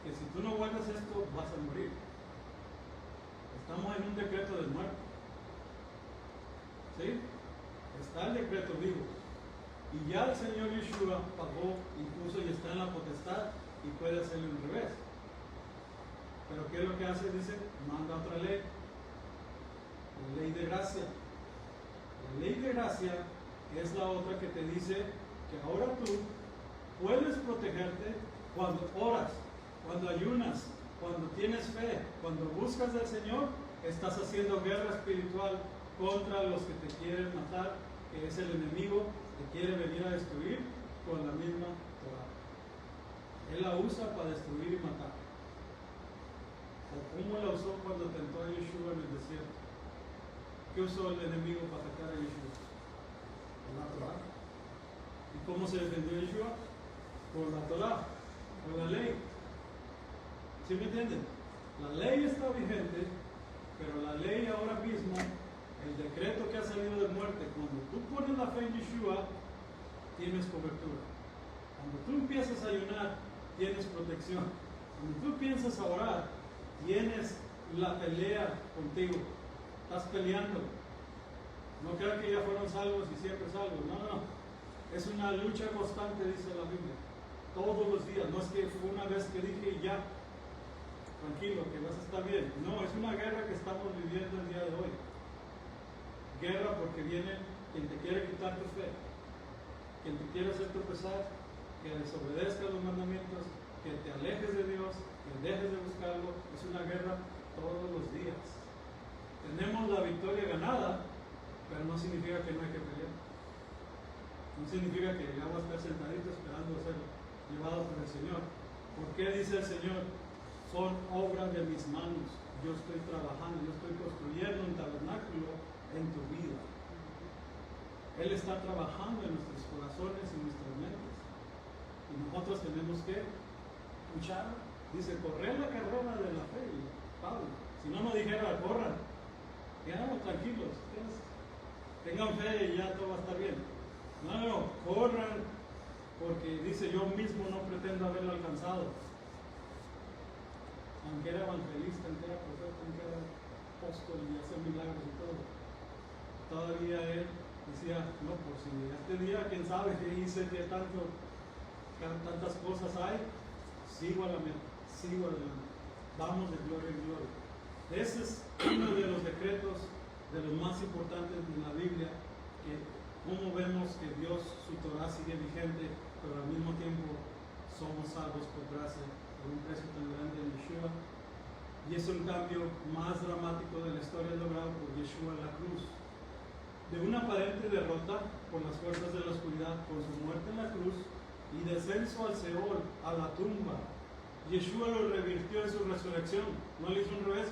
Speaker 1: que si tú no guardas esto vas a morir. Estamos en un decreto de muerte. ¿Sí? Está el decreto vivo. Y ya el Señor Yeshua pagó, impuso y está en la potestad y puede hacerlo al revés. Pero ¿qué es lo que hace? Dice, manda otra ley. La ley de gracia. La ley de gracia es la otra que te dice que ahora tú puedes protegerte cuando oras, cuando ayunas, cuando tienes fe, cuando buscas del Señor. Estás haciendo guerra espiritual contra los que te quieren matar, que es el enemigo que quiere venir a destruir con la misma Torah. Él la usa para destruir y matar. ¿O cómo la usó cuando tentó a Yeshua en el desierto? ¿Qué usó el enemigo para atacar a Yeshua? La Torah. ¿Y cómo se defendió Yeshua? Con la Torah, con la ley. ¿Sí me entienden? La ley está vigente, pero la ley ahora mismo, el decreto que ha salido de muerte, cuando tú pones la fe en Yeshua, tienes cobertura. Cuando tú empiezas a ayunar, tienes protección. Cuando tú piensas a orar, tienes la pelea contigo. Estás peleando. No crean que ya fueron salvos y siempre salvos. No, no. Es una lucha constante, dice la Biblia. Todos los días. No es que fue una vez que dije ya, tranquilo, que vas a estar bien. No, es una guerra que estamos viviendo el día de hoy. Guerra porque viene quien te quiere quitar tu fe, quien te quiere hacer tropezar, que desobedezcas los mandamientos, que te alejes de Dios, que dejes de buscarlo. Es una guerra todos los días. Tenemos la victoria ganada, pero no significa que no hay que pelear. No significa que ya voy a estar sentadito esperando ser llevado por el Señor. ¿Por qué dice el Señor? Son obras de mis manos. Yo estoy trabajando, yo estoy construyendo un tabernáculo en tu vida. Él está trabajando en nuestros corazones y nuestras mentes. Y nosotros tenemos que luchar. Dice, correr la carrera de la fe, Pablo. Si no, no dijera, corran. Quedamos tranquilos. Tengan fe y ya todo va a estar bien. No, corran. Porque dice, yo mismo no pretendo haberlo alcanzado. Aunque era evangelista, aunque era profeta, aunque era apóstol y hacer milagros y todo. Todavía él decía, no, pues si este día, quién sabe qué hice, qué tantas cosas hay, sigo a la meta, sigo adelante. Vamos de gloria en gloria. Ese es uno de los decretos de los más importantes de la Biblia, que como vemos que Dios, su Torah sigue vigente, pero al mismo tiempo somos salvos por gracia, por un precio tan grande en Yeshua. Y es un cambio más dramático de la historia logrado por Yeshua en la cruz. De una aparente derrota por las fuerzas de la oscuridad, por su muerte en la cruz y descenso al Seol, a la tumba, Yeshua lo revirtió en su resurrección. No le hizo un revés.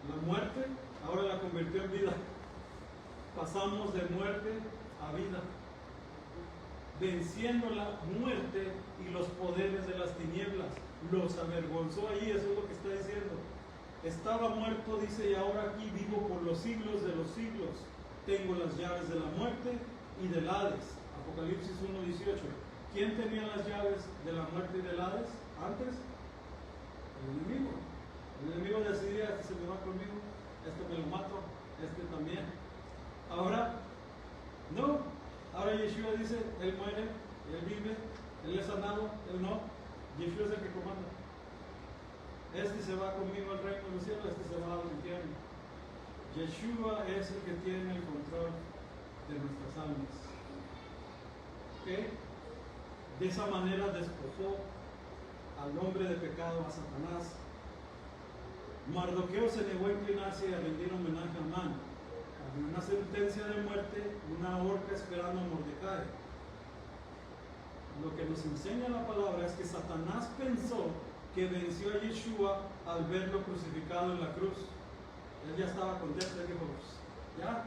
Speaker 1: La muerte ahora la convirtió en vida. Pasamos de muerte a vida, venciendo la muerte y los poderes de las tinieblas. Los avergonzó ahí, eso es lo que está diciendo. Estaba muerto, dice, y ahora aquí vivo por los siglos de los siglos. Tengo las llaves de la muerte y del Hades. Apocalipsis 1:18. ¿Quién tenía las llaves de la muerte y del Hades antes? El enemigo. El enemigo decidía, este se me va conmigo, este me lo mato, este también. Ahora, no. Ahora Yeshua dice, él muere, él vive, él es sanado, él no. Yeshua es el que comanda. Este se va conmigo al reino del cielo, este se va al infierno. Yeshua es el que tiene el control de nuestras almas. ¿Ok? De esa manera despojó al hombre de pecado, a Satanás. Mardoqueo se negó a inclinarse y a rendir homenaje a Amán. Había una sentencia de muerte, una horca esperando a Mordecai. Lo que nos enseña la palabra es que Satanás pensó que venció a Yeshua al verlo crucificado en la cruz. Él ya estaba contento, él dijo, ya.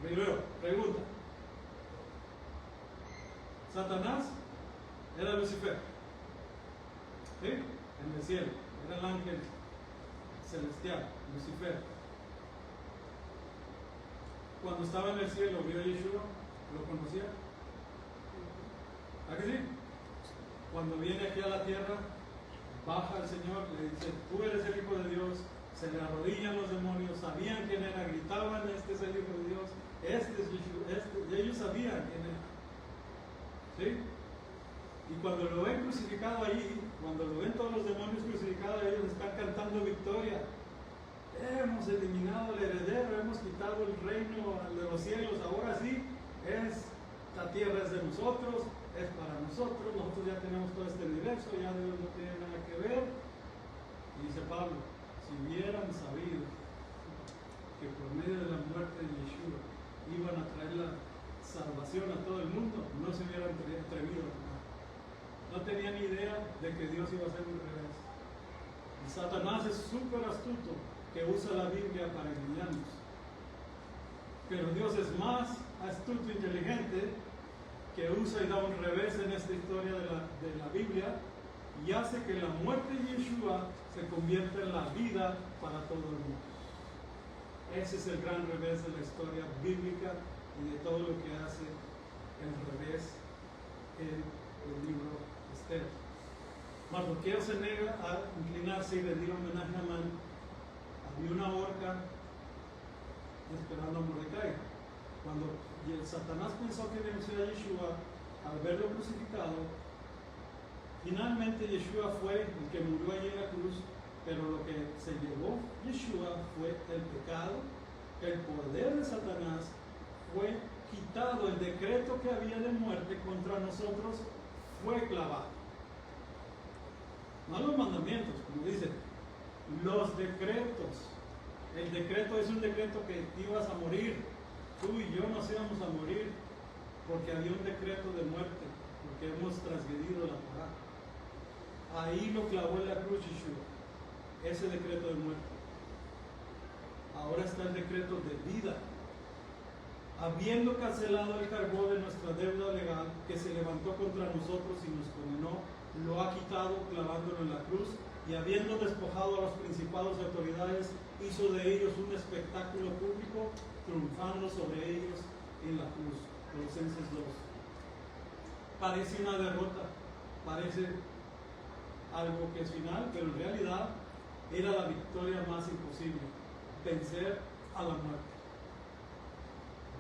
Speaker 1: Primero, pregunta. Satanás era Lucifer, ¿sí? En el cielo, era el ángel celestial, Lucifer. Cuando estaba en el cielo, vio a Yeshua, ¿lo conocía? ¿A que sí? Cuando viene aquí a la tierra, baja el Señor, le dice, tú eres el Hijo de Dios, se le arrodillan los demonios, sabían quién era, gritaban, este es el Hijo de Dios, este es Yeshua, y ellos sabían quién era. ¿Sí? Y cuando lo ven crucificado ahí, cuando lo ven todos los demonios crucificados, ellos están cantando victoria. Hemos eliminado al heredero, hemos quitado el reino de los cielos, ahora sí, esta tierra es de nosotros, es para nosotros ya tenemos todo este universo, ya Dios no tiene nada que ver. Y dice Pablo, si hubieran sabido que por medio de la muerte de Yeshua iban a traer la salvación a todo el mundo, no se hubieran atrevido a tomar. No tenían idea de que Dios iba a hacer un revés. Y Satanás es súper astuto, que usa la Biblia para engañarnos. Pero Dios es más astuto e inteligente, que usa y da un revés en esta historia de la Biblia y hace que la muerte de Yeshua se convierta en la vida para todo el mundo. Ese es el gran revés de la historia bíblica y de todo lo que hace el revés en el libro de Esther. Mardoqueo se niega a inclinarse y rendir homenaje a Amán. Había una horca esperando a Mordecai. Cuando Satanás pensó que venció a Yeshua, al verlo crucificado, finalmente Yeshua fue el que murió allí en la cruz, pero lo que se llevó Yeshua fue el pecado, el poder de Satanás fue quitado, el decreto que había de muerte contra nosotros fue clavado. No los mandamientos, como dicen, los decretos. El decreto es un decreto que ibas a morir. Tú y yo nos íbamos a morir porque había un decreto de muerte, porque hemos transgredido la Torá. Ahí lo clavó en la cruz Yeshua, ese decreto de muerte. Ahora está el decreto de vida. Habiendo cancelado el cargo de nuestra deuda legal que se levantó contra nosotros y nos condenó, lo ha quitado clavándolo en la cruz, y habiendo despojado a los principados y autoridades, hizo de ellos un espectáculo público, triunfando sobre ellos en la cruz. Colosenses 2. Parece una derrota, parece algo que es final, pero en realidad era la victoria más imposible: vencer a la muerte.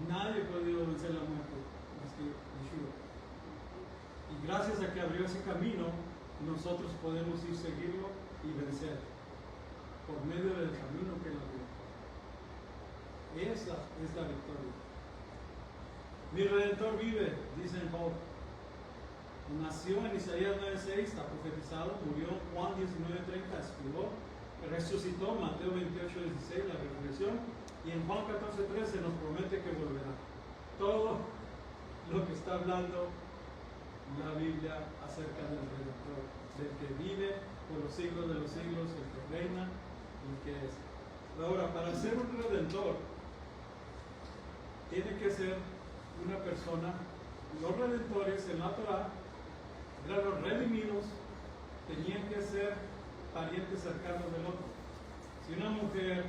Speaker 1: Nadie ha podido vencer la muerte más que Yeshua. Y gracias a que abrió ese camino, nosotros podemos ir seguirlo y vencer por medio del camino que él abrió. Esa es la victoria. Mi Redentor vive, dice en Job. Nació en Isaías 9:6, está profetizado, murió Juan 19:30, expiró, resucitó, Mateo 28:16, la resurrección, y en Juan 14:13 nos promete que volverá. Todo lo que está hablando la Biblia acerca del Redentor, del que vive por los siglos de los siglos, el que reina, el que es. Ahora, para ser un Redentor, tiene que ser una persona. Los redentores en la Torah eran los redimidos, tenían que ser parientes cercanos del otro. Si una mujer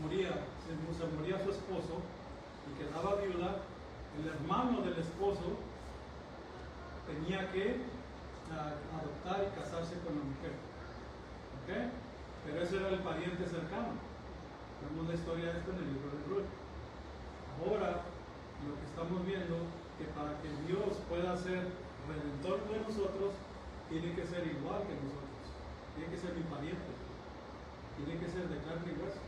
Speaker 1: moría, se moría su esposo y quedaba viuda, el hermano del esposo tenía que adoptar y casarse con la mujer. ¿Okay? Pero ese era el pariente cercano. Vemos la historia de esto en el libro de Ruth. Ahora, lo que estamos viendo, que para que Dios pueda ser redentor de nosotros, tiene que ser igual que nosotros. Tiene que ser mi pariente. Tiene que ser de carne y hueso.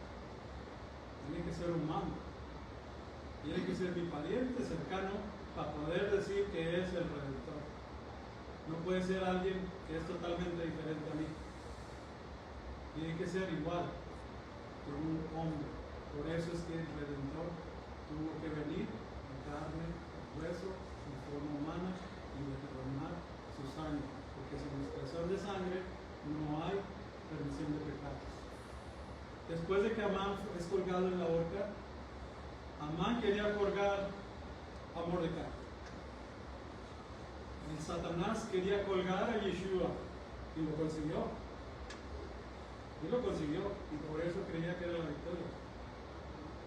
Speaker 1: Tiene que ser humano. Tiene que ser mi pariente cercano para poder decir que es el Redentor. No puede ser alguien que es totalmente diferente a mí. Tiene que ser igual que un hombre. Por eso es que el Redentor tuvo que venir en carne, en hueso, en forma humana y derramar su sangre. Porque sin expresión de sangre no hay remisión de pecados. Después de que Amán es colgado en la horca, Amán quería colgar a Mordecai. El Satanás quería colgar a Yeshua y lo consiguió. Y lo consiguió y por eso creía que era la victoria.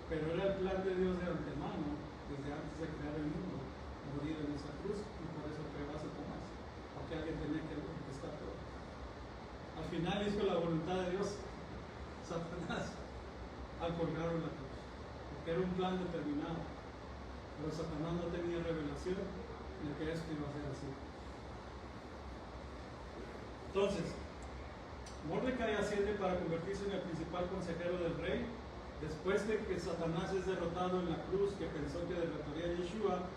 Speaker 1: Pero era el plan de Dios de antemano, desde antes de crear el mundo, morir en esa cruz y por eso creó a Satanás. Porque alguien tenía que estar todo. Al final hizo la voluntad de Dios, Satanás, al colgarlo en la cruz. Porque era un plan determinado. Pero Satanás no tenía revelación de que esto iba a ser así. Entonces, Mordecai asciende para convertirse en el principal consejero del rey. Después de que Satanás es derrotado en la cruz, que pensó que derrotaría a Yeshua,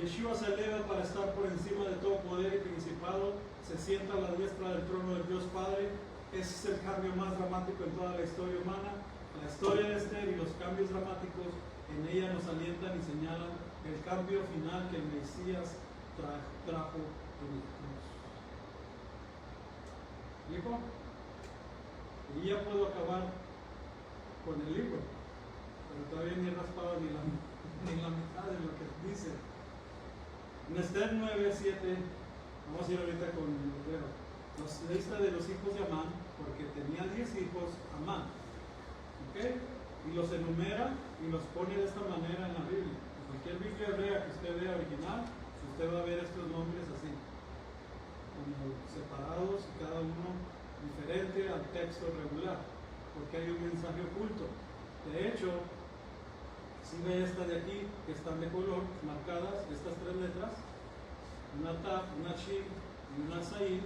Speaker 1: Yeshua se eleva para estar por encima de todo poder y principado, se sienta a la diestra del trono del Dios Padre. Ese es el cambio más dramático en toda la historia humana. La historia de Esther y los cambios dramáticos en ella nos alientan y señalan el cambio final que el Mesías trajo en la cruz. ¿Listo? Y ya puedo acabar con el libro, pero todavía ni he raspado ni la mitad de lo que dice. En Esther 9:7, vamos a ir ahorita con el libro. La lista de los hijos de Amán, porque tenía 10 hijos Amán. ¿Ok? Y los enumera y los pone de esta manera en la Biblia. En cualquier Biblia hebrea que usted vea original, usted va a ver estos nombres así, como separados y cada uno diferente al texto regular, porque hay un mensaje oculto. De hecho, si ve esta de aquí, que están de color, marcadas, estas 3 letras, una Taf, una Shin y una Zain,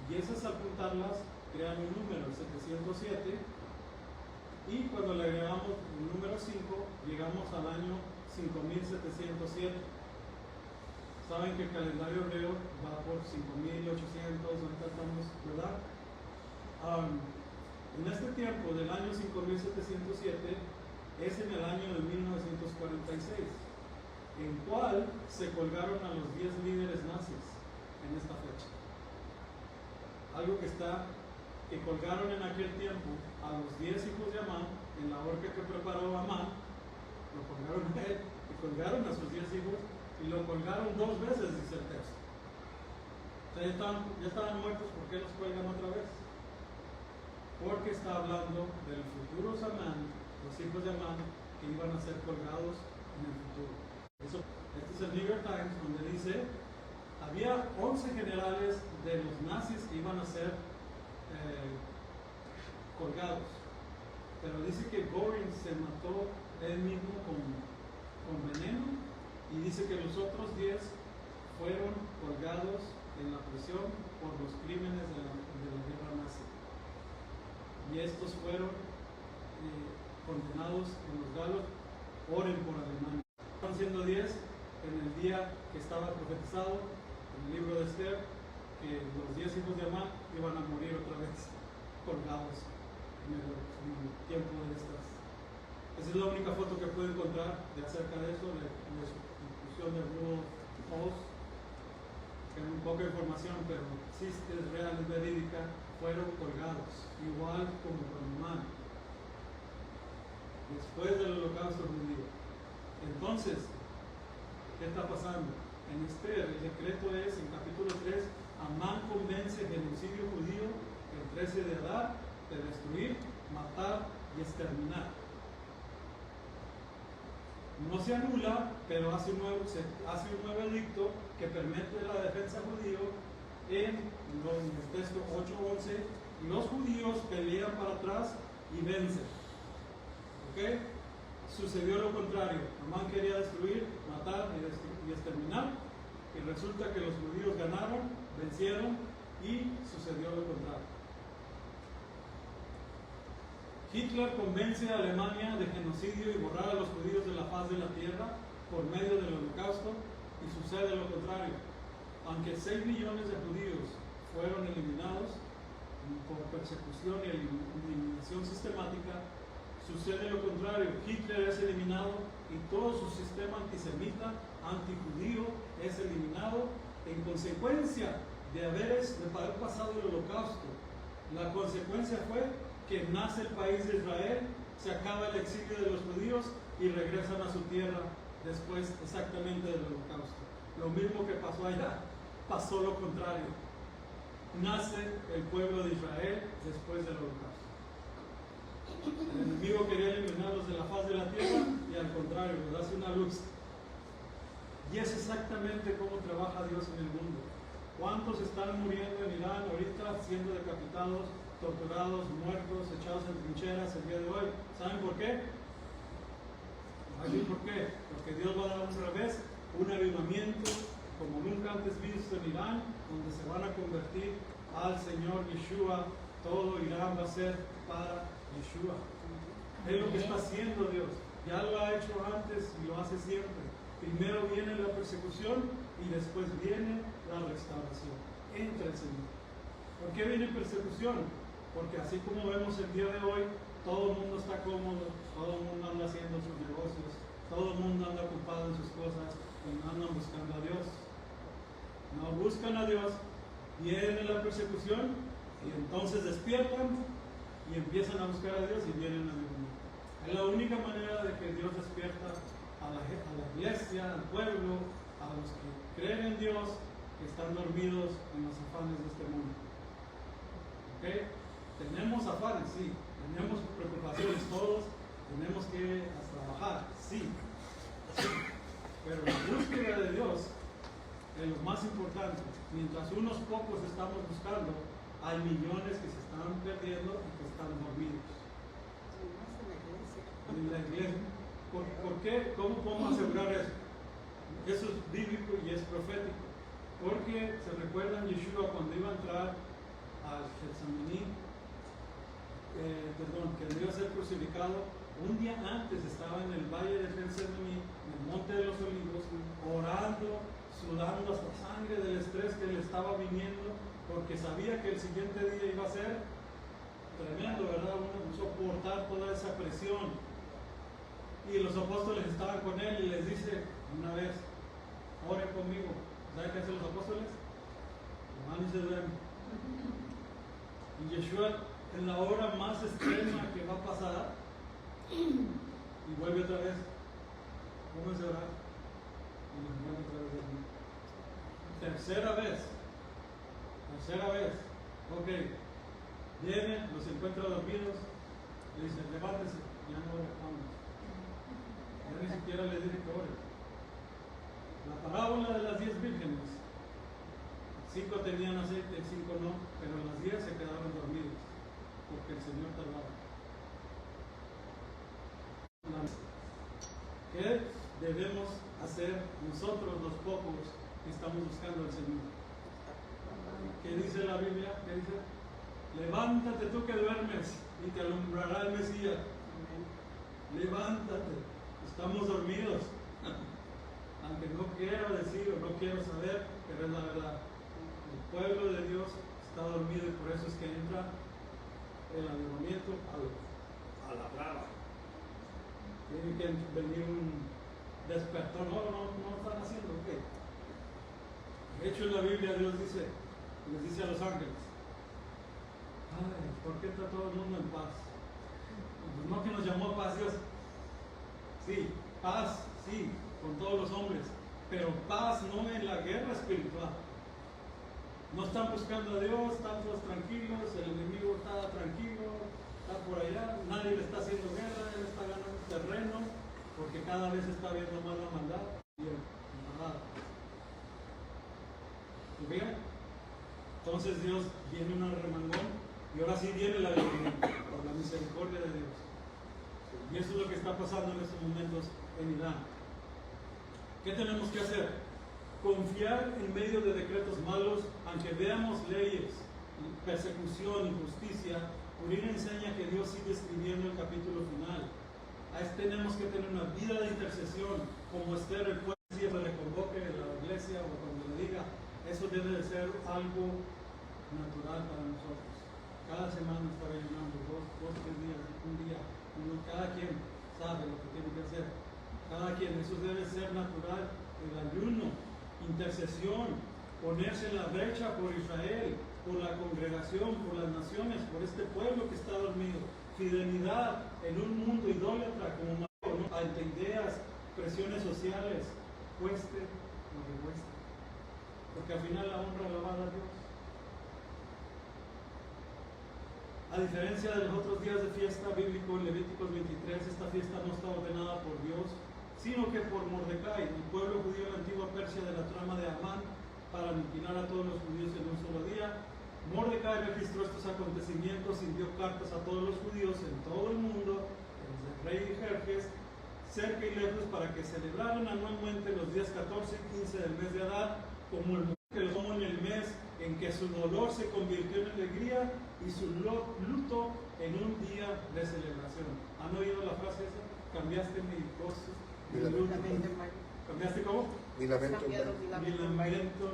Speaker 1: y esas al juntarlas crean un número, 707, y cuando le agregamos el número 5, llegamos al año 5707. Saben que el calendario hebreo va por 5800, ahorita estamos, ¿verdad? En este tiempo del año 5707 es en el año de 1946, en cual se colgaron a los 10 líderes nazis en esta fecha. Algo que colgaron en aquel tiempo a los 10 hijos de Amán en la horca que preparó Amán, lo colgaron a él y colgaron a sus 10 hijos. Y lo colgaron 2 veces, dice el texto. O sea, ya estaban muertos, ¿por qué los cuelgan otra vez? Porque está hablando del futuro Amán, los hijos de Amán, que iban a ser colgados en el futuro. Este es el New York Times, donde dice, había 11 generales de los nazis que iban a ser colgados. Pero dice que Göring se mató él mismo con veneno. Y dice que los otros 10 fueron colgados en la prisión por los crímenes de la guerra nazi. Y estos fueron condenados en los galos. Oren por Alemania. Estaban siendo 10 en el día que estaba profetizado en el libro de Esther, que los 10 hijos de Amán iban a morir otra vez colgados en el tiempo de estas. Esa es la única foto que puedo encontrar acerca de eso, de su inclusión de Rudolf Höss. Tiene un poco de información, pero sí es real, es verídica. Fueron colgados, igual como con Amán, después del holocausto judío. Entonces, ¿qué está pasando? En Esther, el decreto es, en capítulo 3, Amán convence genocidio judío el 13 de Adar de destruir, matar y exterminar. No se anula, pero hace un nuevo edicto que permite la defensa judío en el texto 8:11. Los judíos pelean para atrás y vencen. ¿Ok? Sucedió lo contrario. Amán quería destruir, matar y exterminar, y resulta que los judíos ganaron, vencieron, y sucedió lo contrario. Hitler convence a Alemania de genocidio y borrar a los judíos de la faz de la tierra por medio del holocausto, y sucede lo contrario. aunque 6 millones de judíos fueron eliminados por persecución y eliminación sistemática, sucede lo contrario. Hitler es eliminado y todo su sistema antisemita, antijudío es eliminado en consecuencia de haber pasado el holocausto. La consecuencia fue que nace el país de Israel, se acaba el exilio de los judíos y regresan a su tierra después exactamente del holocausto. Lo mismo que pasó allá, pasó lo contrario. Nace el pueblo de Israel después del holocausto. El enemigo quería eliminarlos de la faz de la tierra y al contrario, les hace una luz. Y es exactamente cómo trabaja Dios en el mundo. ¿Cuántos están muriendo en Irán ahorita, siendo decapitados, torturados, muertos, echados en trincheras el día de hoy? ¿Saben por qué? ¿Por qué? Porque Dios va a dar un revés, un avivamiento como nunca antes visto en Irán, donde se van a convertir al Señor Yeshua. Todo Irán va a ser para Yeshua. Es lo que está haciendo Dios. Ya lo ha hecho antes y lo hace siempre. Primero viene la persecución y después viene la restauración. Entra el Señor. ¿Por qué viene persecución? Porque así como vemos el día de hoy, todo el mundo está cómodo, todo el mundo anda haciendo sus negocios, todo el mundo anda ocupado en sus cosas y no andan buscando a Dios. No buscan a Dios, viene la persecución y entonces despiertan y empiezan a buscar a Dios y vienen a mi mundo. Es la única manera de que Dios despierta a la iglesia, al pueblo, a los que creen en Dios, que están dormidos en los afanes de este mundo. ¿Okay? Tenemos afanes, sí, tenemos preocupaciones todos, tenemos que trabajar, sí, pero la búsqueda de Dios es lo más importante. Mientras unos pocos estamos buscando, hay millones que se están perdiendo y que están dormidos. En la iglesia. ¿Por qué? ¿Cómo podemos asegurar eso? Eso es bíblico y es profético. Porque se recuerdan Yeshua cuando iba a entrar al Getsemaní, que iba a ser crucificado. Un día antes estaba en el valle de Getsemaní, en el monte de los olivos, orando, sudando hasta sangre del estrés que le estaba viniendo, porque sabía que el siguiente día iba a ser tremendo, ¿verdad? Soportar toda esa presión. Y los apóstoles estaban con él y les dice una vez, oren conmigo. ¿Saben qué hacen los apóstoles? Van y se duermen. Y Yeshua, en la hora más extrema que va a pasar, y vuelve otra vez, pónganse a orar, y los vuelve otra vez a dormir. Tercera vez, ok, viene, los encuentra dormidos, le dice, levántese, ya no oramos. Ya ni siquiera le dice que ore. La parábola de las 10 vírgenes, 5 tenían aceite, 5 no, pero las 10 se quedaron dormidos, porque el Señor tardaba. ¿Qué debemos hacer nosotros los pocos que estamos buscando al Señor? ¿Qué dice la Biblia? ¿Qué dice? Levántate tú que duermes y te alumbrará el Mesías. Levántate, estamos dormidos. Aunque no quiero decir o no quiero saber, pero es la verdad. El pueblo de Dios está dormido y por eso es que entra el avivamiento a la brava. Tiene que venir un despertón. No están haciendo, ¿qué? De hecho en la Biblia Dios les dice a los ángeles, ay, ¿por qué está todo el mundo en paz? Pues no que nos llamó a paz Dios. Sí, paz, sí, con todos los hombres, pero paz no en la guerra espiritual. No están buscando a Dios, están todos tranquilos, el enemigo está tranquilo, está por allá, nadie le está haciendo guerra, él está ganando terreno, porque cada vez está viendo más la maldad y el maldad. ¿Y vean? Entonces Dios viene un remangón y ahora sí viene la avivamiento por la misericordia de Dios. Y eso es lo que está pasando en estos momentos en Irán. ¿Qué tenemos que hacer? Confiar en medio de decretos malos, aunque veamos leyes, persecución, injusticia. Purín enseña que Dios sigue escribiendo el capítulo final. Tenemos que tener una vida de intercesión, como Esther, el pueblo siempre le convoque a la iglesia o cuando le diga, Eso debe de ser algo natural para nosotros. Cada semana estar ayunando, dos, 3 días, un día, cada quien sabe lo que tiene que hacer. Cada quien, eso debe ser natural. El ayuno, intercesión, ponerse en la brecha por Israel, por la congregación, por las naciones, por este pueblo que está dormido. Fidelidad en un mundo idólatra como Mateo, ¿no? Ante ideas, presiones sociales, cueste lo que cueste. Porque al final la honra la va a dar Dios. A diferencia de los otros días de fiesta bíblico, en Levíticos 23, esta fiesta no está ordenada por Dios, sino que por Mordecai, el pueblo judío en la antigua Persia de la trama de Amán, para aniquilar a todos los judíos en un solo día. Mordecai registró estos acontecimientos y envió cartas a todos los judíos en todo el mundo, desde el rey Jerjes, cerca y lejos, para que celebraran anualmente los días 14 y 15 del mes de Adar, como en el mes en que su dolor se convirtió en alegría y su luto en un día de celebración. ¿Han oído la frase esa? Cambiaste mi gozo, mi luto. ¿Cambiaste cómo?
Speaker 3: Mi lamento.
Speaker 1: Mi lamento.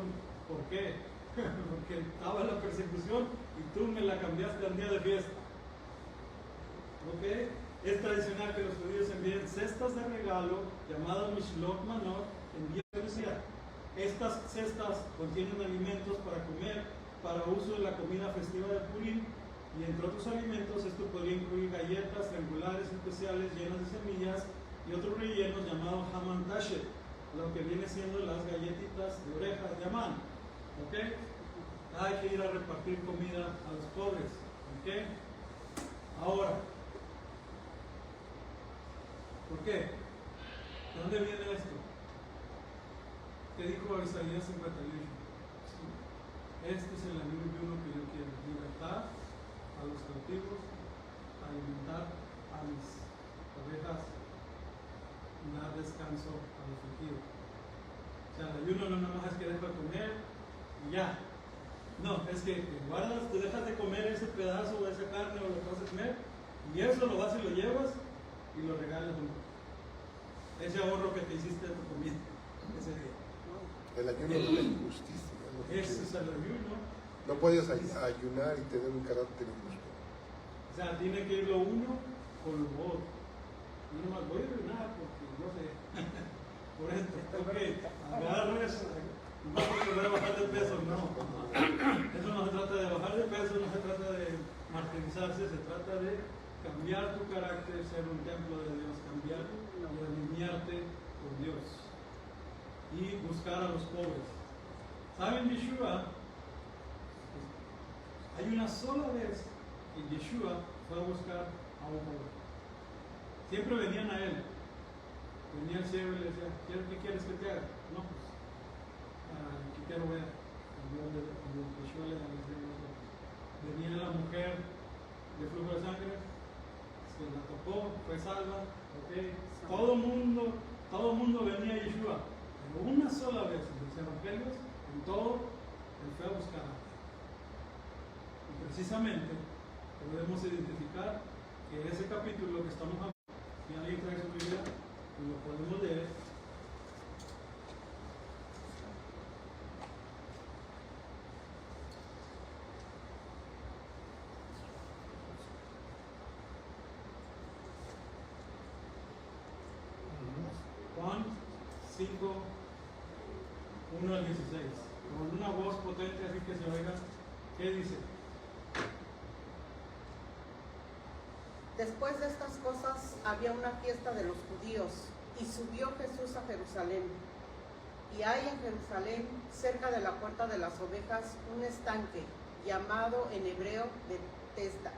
Speaker 1: ¿Por qué? Porque estaba la persecución y tú me la cambiaste al día de fiesta. ¿Ok? Es tradicional que los judíos envíen cestas de regalo llamadas Mishlot Manot en día de Mesías. Estas cestas contienen alimentos para comer, para uso de la comida festiva de Purim, y entre otros alimentos esto podría incluir galletas triangulares especiales llenas de semillas y otros rellenos llamados Haman Tashet, lo que viene siendo las galletitas de orejas de Amán. ¿Ok? Hay que ir a repartir comida a los pobres. ¿Ok? Ahora, ¿por qué? ¿De dónde viene esto? ¿Qué dijo Isaías 51? Este es el ayuno que yo quiero: libertad a los cautivos, alimentar a mis ovejas y dar descanso a los afligidos. O sea, el ayuno no nada más es que dejo de comer y ya. No, es que te guardas, te dejas de comer ese pedazo o esa carne o lo que vas a comer, y eso lo vas y lo llevas y lo regalas a uno. Ese ahorro que te hiciste de tu comida ese día.
Speaker 3: El ayuno es la injusticia.
Speaker 1: Ese es el ayuno.
Speaker 3: No puedes ayunar y tener un carácter injusto.
Speaker 1: O sea, tiene que ir lo uno con lo otro. Yo no más voy a ayunar porque no sé. Por esto, ok, agarres, no vas a poder bajar de peso, no. Eso no se trata de bajar de peso, no se trata de martirizarse, se trata de cambiar tu carácter, ser un templo de Dios, cambiar y alinearte con Dios y buscar a los pobres. ¿Saben? Yeshua, hay una sola vez que Yeshua fue a buscar a un pobre. Siempre venían a él. Venía el ciego y le decía: ¿qué quieres que te haga? No, pues, ¿qué quiero ver? Yeshua le decía: venía la mujer de flujo de sangre, se la tocó, fue salva, okay. Todo mundo venía a Yeshua. Pero una sola vez en los evangelios, en todo, él fue a buscar a alguien. Y precisamente podemos identificar que ese capítulo que estamos hablando, si alguien trae su Biblia, lo podemos leer. Juan 5, 1 al 16. Con una voz potente así que se oiga. ¿Qué dice?
Speaker 2: Después de estas cosas había una fiesta de los judíos y subió Jesús a Jerusalén. Y hay en Jerusalén, cerca de la puerta de las ovejas, un estanque llamado en hebreo Betesda,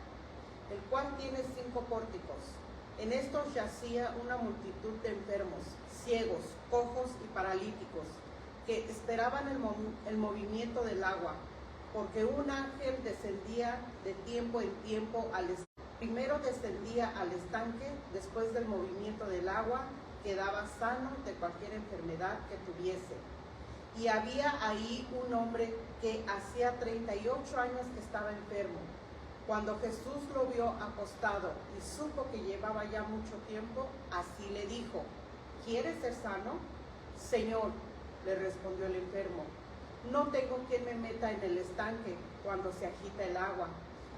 Speaker 2: el cual tiene 5 pórticos. En estos yacía una multitud de enfermos, ciegos, cojos y paralíticos, que esperaban el movimiento del agua, porque un ángel descendía de tiempo en tiempo al estanque. Primero descendía al estanque, después del movimiento del agua, quedaba sano de cualquier enfermedad que tuviese. Y había ahí un hombre que hacía 38 años que estaba enfermo. Cuando Jesús lo vio acostado y supo que llevaba ya mucho tiempo, así le dijo: ¿quieres ser sano? Señor, le respondió el enfermo, no tengo quien me meta en el estanque cuando se agita el agua.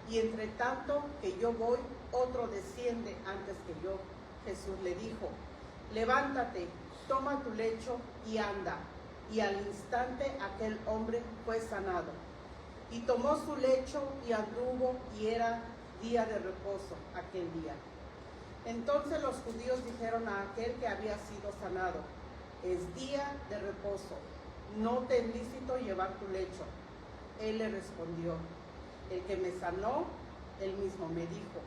Speaker 2: Y entre tanto que yo voy, otro desciende antes que yo. Jesús le dijo, levántate, toma tu lecho y anda. Y al instante aquel hombre fue sanado. Y tomó su lecho y anduvo, y era día de reposo aquel día. Entonces los judíos dijeron a aquel que había sido sanado, es día de reposo, no te es lícito llevar tu lecho. Él le respondió, el que me sanó, él mismo me dijo,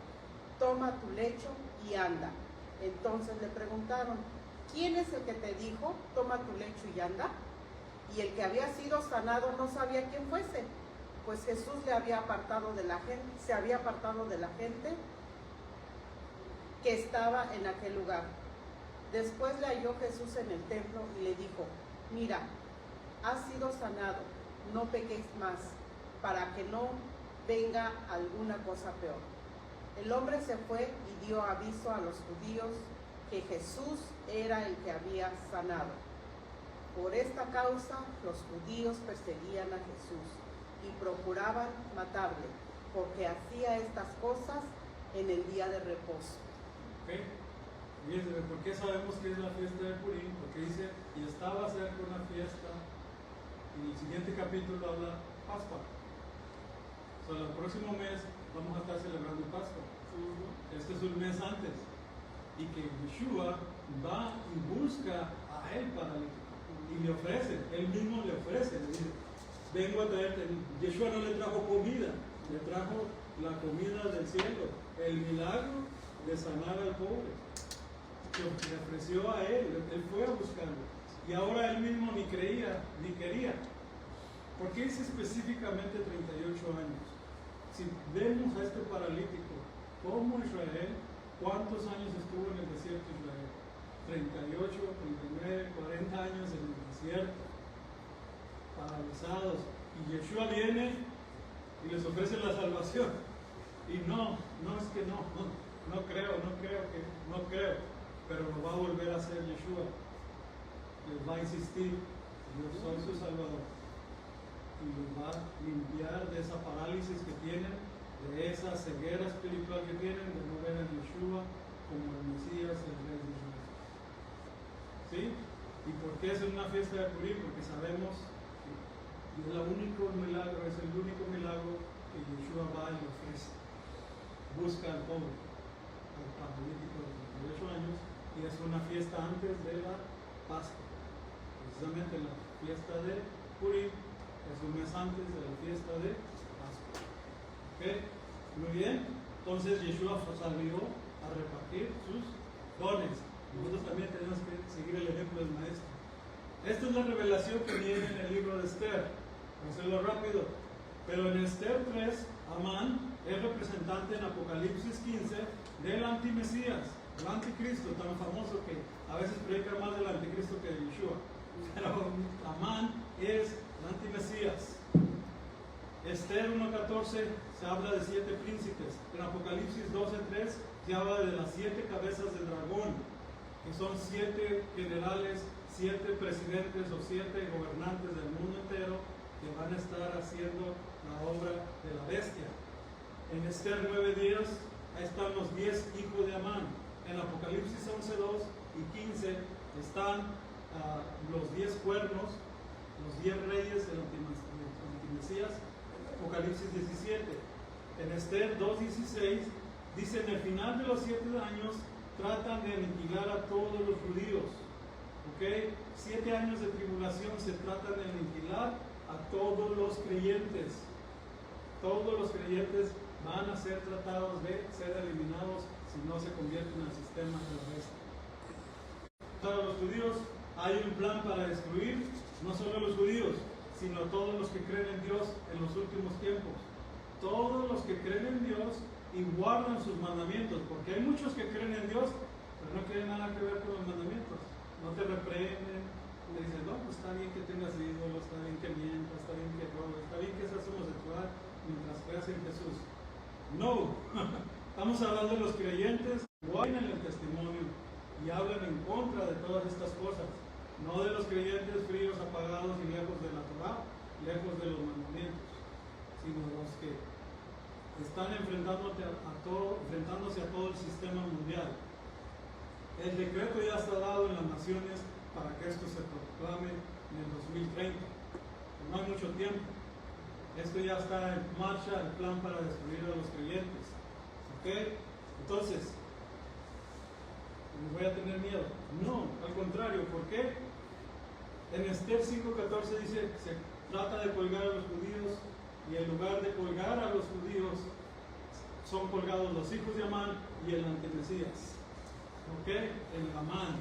Speaker 2: toma tu lecho y anda. Entonces le preguntaron, ¿quién es el que te dijo, toma tu lecho y anda? Y el que había sido sanado no sabía quién fuese, pues Jesús se había apartado de la gente que estaba en aquel lugar. Después le halló Jesús en el templo y le dijo, mira, has sido sanado, no pequéis más, para que no venga alguna cosa peor. El hombre se fue y dio aviso a los judíos que Jesús era el que había sanado. Por esta causa los judíos perseguían a Jesús y procuraban matarle, porque hacía estas cosas en el día de reposo.
Speaker 1: Okay. Fíjense, ¿por qué sabemos que es la fiesta de Purim? Porque dice, y estaba cerca una fiesta, y el siguiente capítulo habla Pascua. O sea, el próximo mes vamos a estar celebrando Pascua. Este es un mes antes. Y que Yeshua va y busca a él paralítico. Y le ofrece, él mismo le ofrece, le dice, vengo a traerte. Yeshua no le trajo comida, le trajo la comida del cielo, el milagro de sanar al pobre. Le ofreció a él fue a buscarlo. Y ahora él mismo ni creía, ni quería. ¿Por qué dice específicamente 38 años? Si vemos a este paralítico, como Israel, ¿cuántos años estuvo en el desierto Israel? 38, 39, 40 años en el desierto, paralizados. Y Yeshua viene y les ofrece la salvación. Y no creo, pero lo va a volver a hacer Yeshua. Les va a insistir, yo soy su Salvador. Y los va a limpiar de esa parálisis que tienen, de esa ceguera espiritual que tienen, de no ver a Yeshua como el Mesías, el Rey de Israel. ¿Sí? ¿Y por qué es una fiesta de Purim? Porque sabemos que es el único milagro que Yeshua va y ofrece. Busca al pobre, al paralítico de 38 años, y es una fiesta antes de la Pascua. Precisamente la fiesta de Purim es un mes antes de la fiesta de Pascua. ¿Ok? Muy bien. Entonces Yeshua salió a repartir sus dones. Nosotros también tenemos que seguir el ejemplo del maestro. Esta es la revelación que viene en el libro de Esther. Voy a hacerlo rápido. Pero en Esther 3, Amán es representante en Apocalipsis 15 del antimesías, el anticristo, tan famoso que a veces predica más del anticristo que de Yeshua. Pero Amán es el antimesías. Esther 1.14 se habla de 7 príncipes. En Apocalipsis 12.3 se habla de las 7 cabezas del dragón, que son 7 generales, 7 presidentes o 7 gobernantes del mundo entero que van a estar haciendo la obra de la bestia. En Esther 9 días, ahí están los 10 hijos de Amán. En Apocalipsis 11.2 y 15 están los 10 cuernos, los 10 reyes del antimesías. Apocalipsis 17. En Esther 2.16 dice, en el final de los 7 años tratan de aniquilar a todos los judíos. ¿Ok? 7 años de tribulación se tratan de aniquilar a todos los creyentes. Todos los creyentes van a ser tratados de ser eliminados si no se convierten al sistema de la bestia. Para los judíos hay un plan para destruir no solo a los judíos, sino a todos los que creen en Dios en los últimos tiempos. Todos los que creen en Dios y guardan sus mandamientos, porque hay muchos que creen en Dios, pero no tienen nada que ver con los mandamientos. No te reprenden, te dicen, no, pues está bien que tengas ídolos, está bien que mientas, está bien que robes, está bien que seas homosexual mientras creas en Jesús. No, estamos hablando de los creyentes que guardan el testimonio y hablan en contra de todas estas cosas, no de los creyentes fríos, apagados y lejos de la Torah. lejos de los mandamientos, sino los que están enfrentándose a todo el sistema mundial. El decreto ya está dado en las naciones para que esto se proclame en el 2030. No hay mucho tiempo. Esto ya está en marcha, el plan para destruir a los creyentes. ¿Ok? Entonces, ¿me voy a tener miedo? No, al contrario. ¿Por qué? En Esther 5:14 dice que se trata de colgar a los judíos, y en lugar de colgar a los judíos son colgados los hijos de Amán y el antimesías. ¿Ok? El Amán.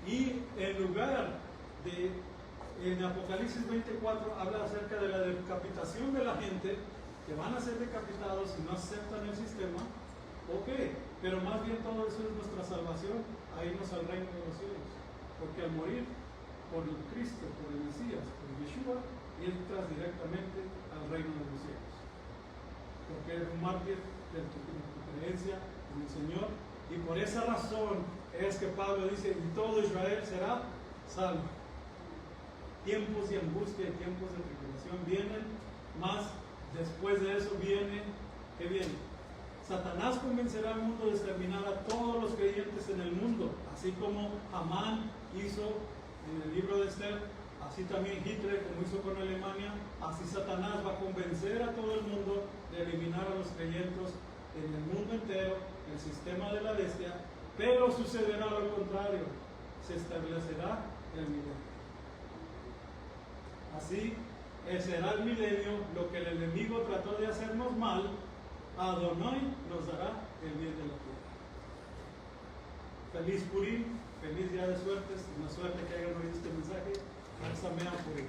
Speaker 1: Y en lugar de, en Apocalipsis 24 habla acerca de la decapitación de la gente, que van a ser decapitados si no aceptan el sistema. Ok, pero más bien todo eso es nuestra salvación, a irnos al reino de los cielos. Porque al morir por el Cristo, por el Mesías, por Yeshua, entras directamente al reino de los cielos. Porque eres un mártir de tu creencia en el Señor. Y por esa razón es que Pablo dice, y todo Israel será salvo. Tiempos de angustia y tiempos de tribulación vienen, más después de eso viene, ¿qué viene? Satanás convencerá al mundo de exterminar a todos los creyentes en el mundo, así como Amán hizo en el libro de Esther, así también Hitler, como hizo con Alemania, así Satanás va a convencer a todo el mundo de eliminar a los creyentes en el mundo entero, el sistema de la bestia, pero sucederá lo contrario, se establecerá el milenio. Así será el milenio, lo que el enemigo trató de hacernos mal, Adonai nos dará el bien de la tierra. Feliz Purim, feliz día de suertes, una suerte que hayan oído este mensaje. Samea Purim.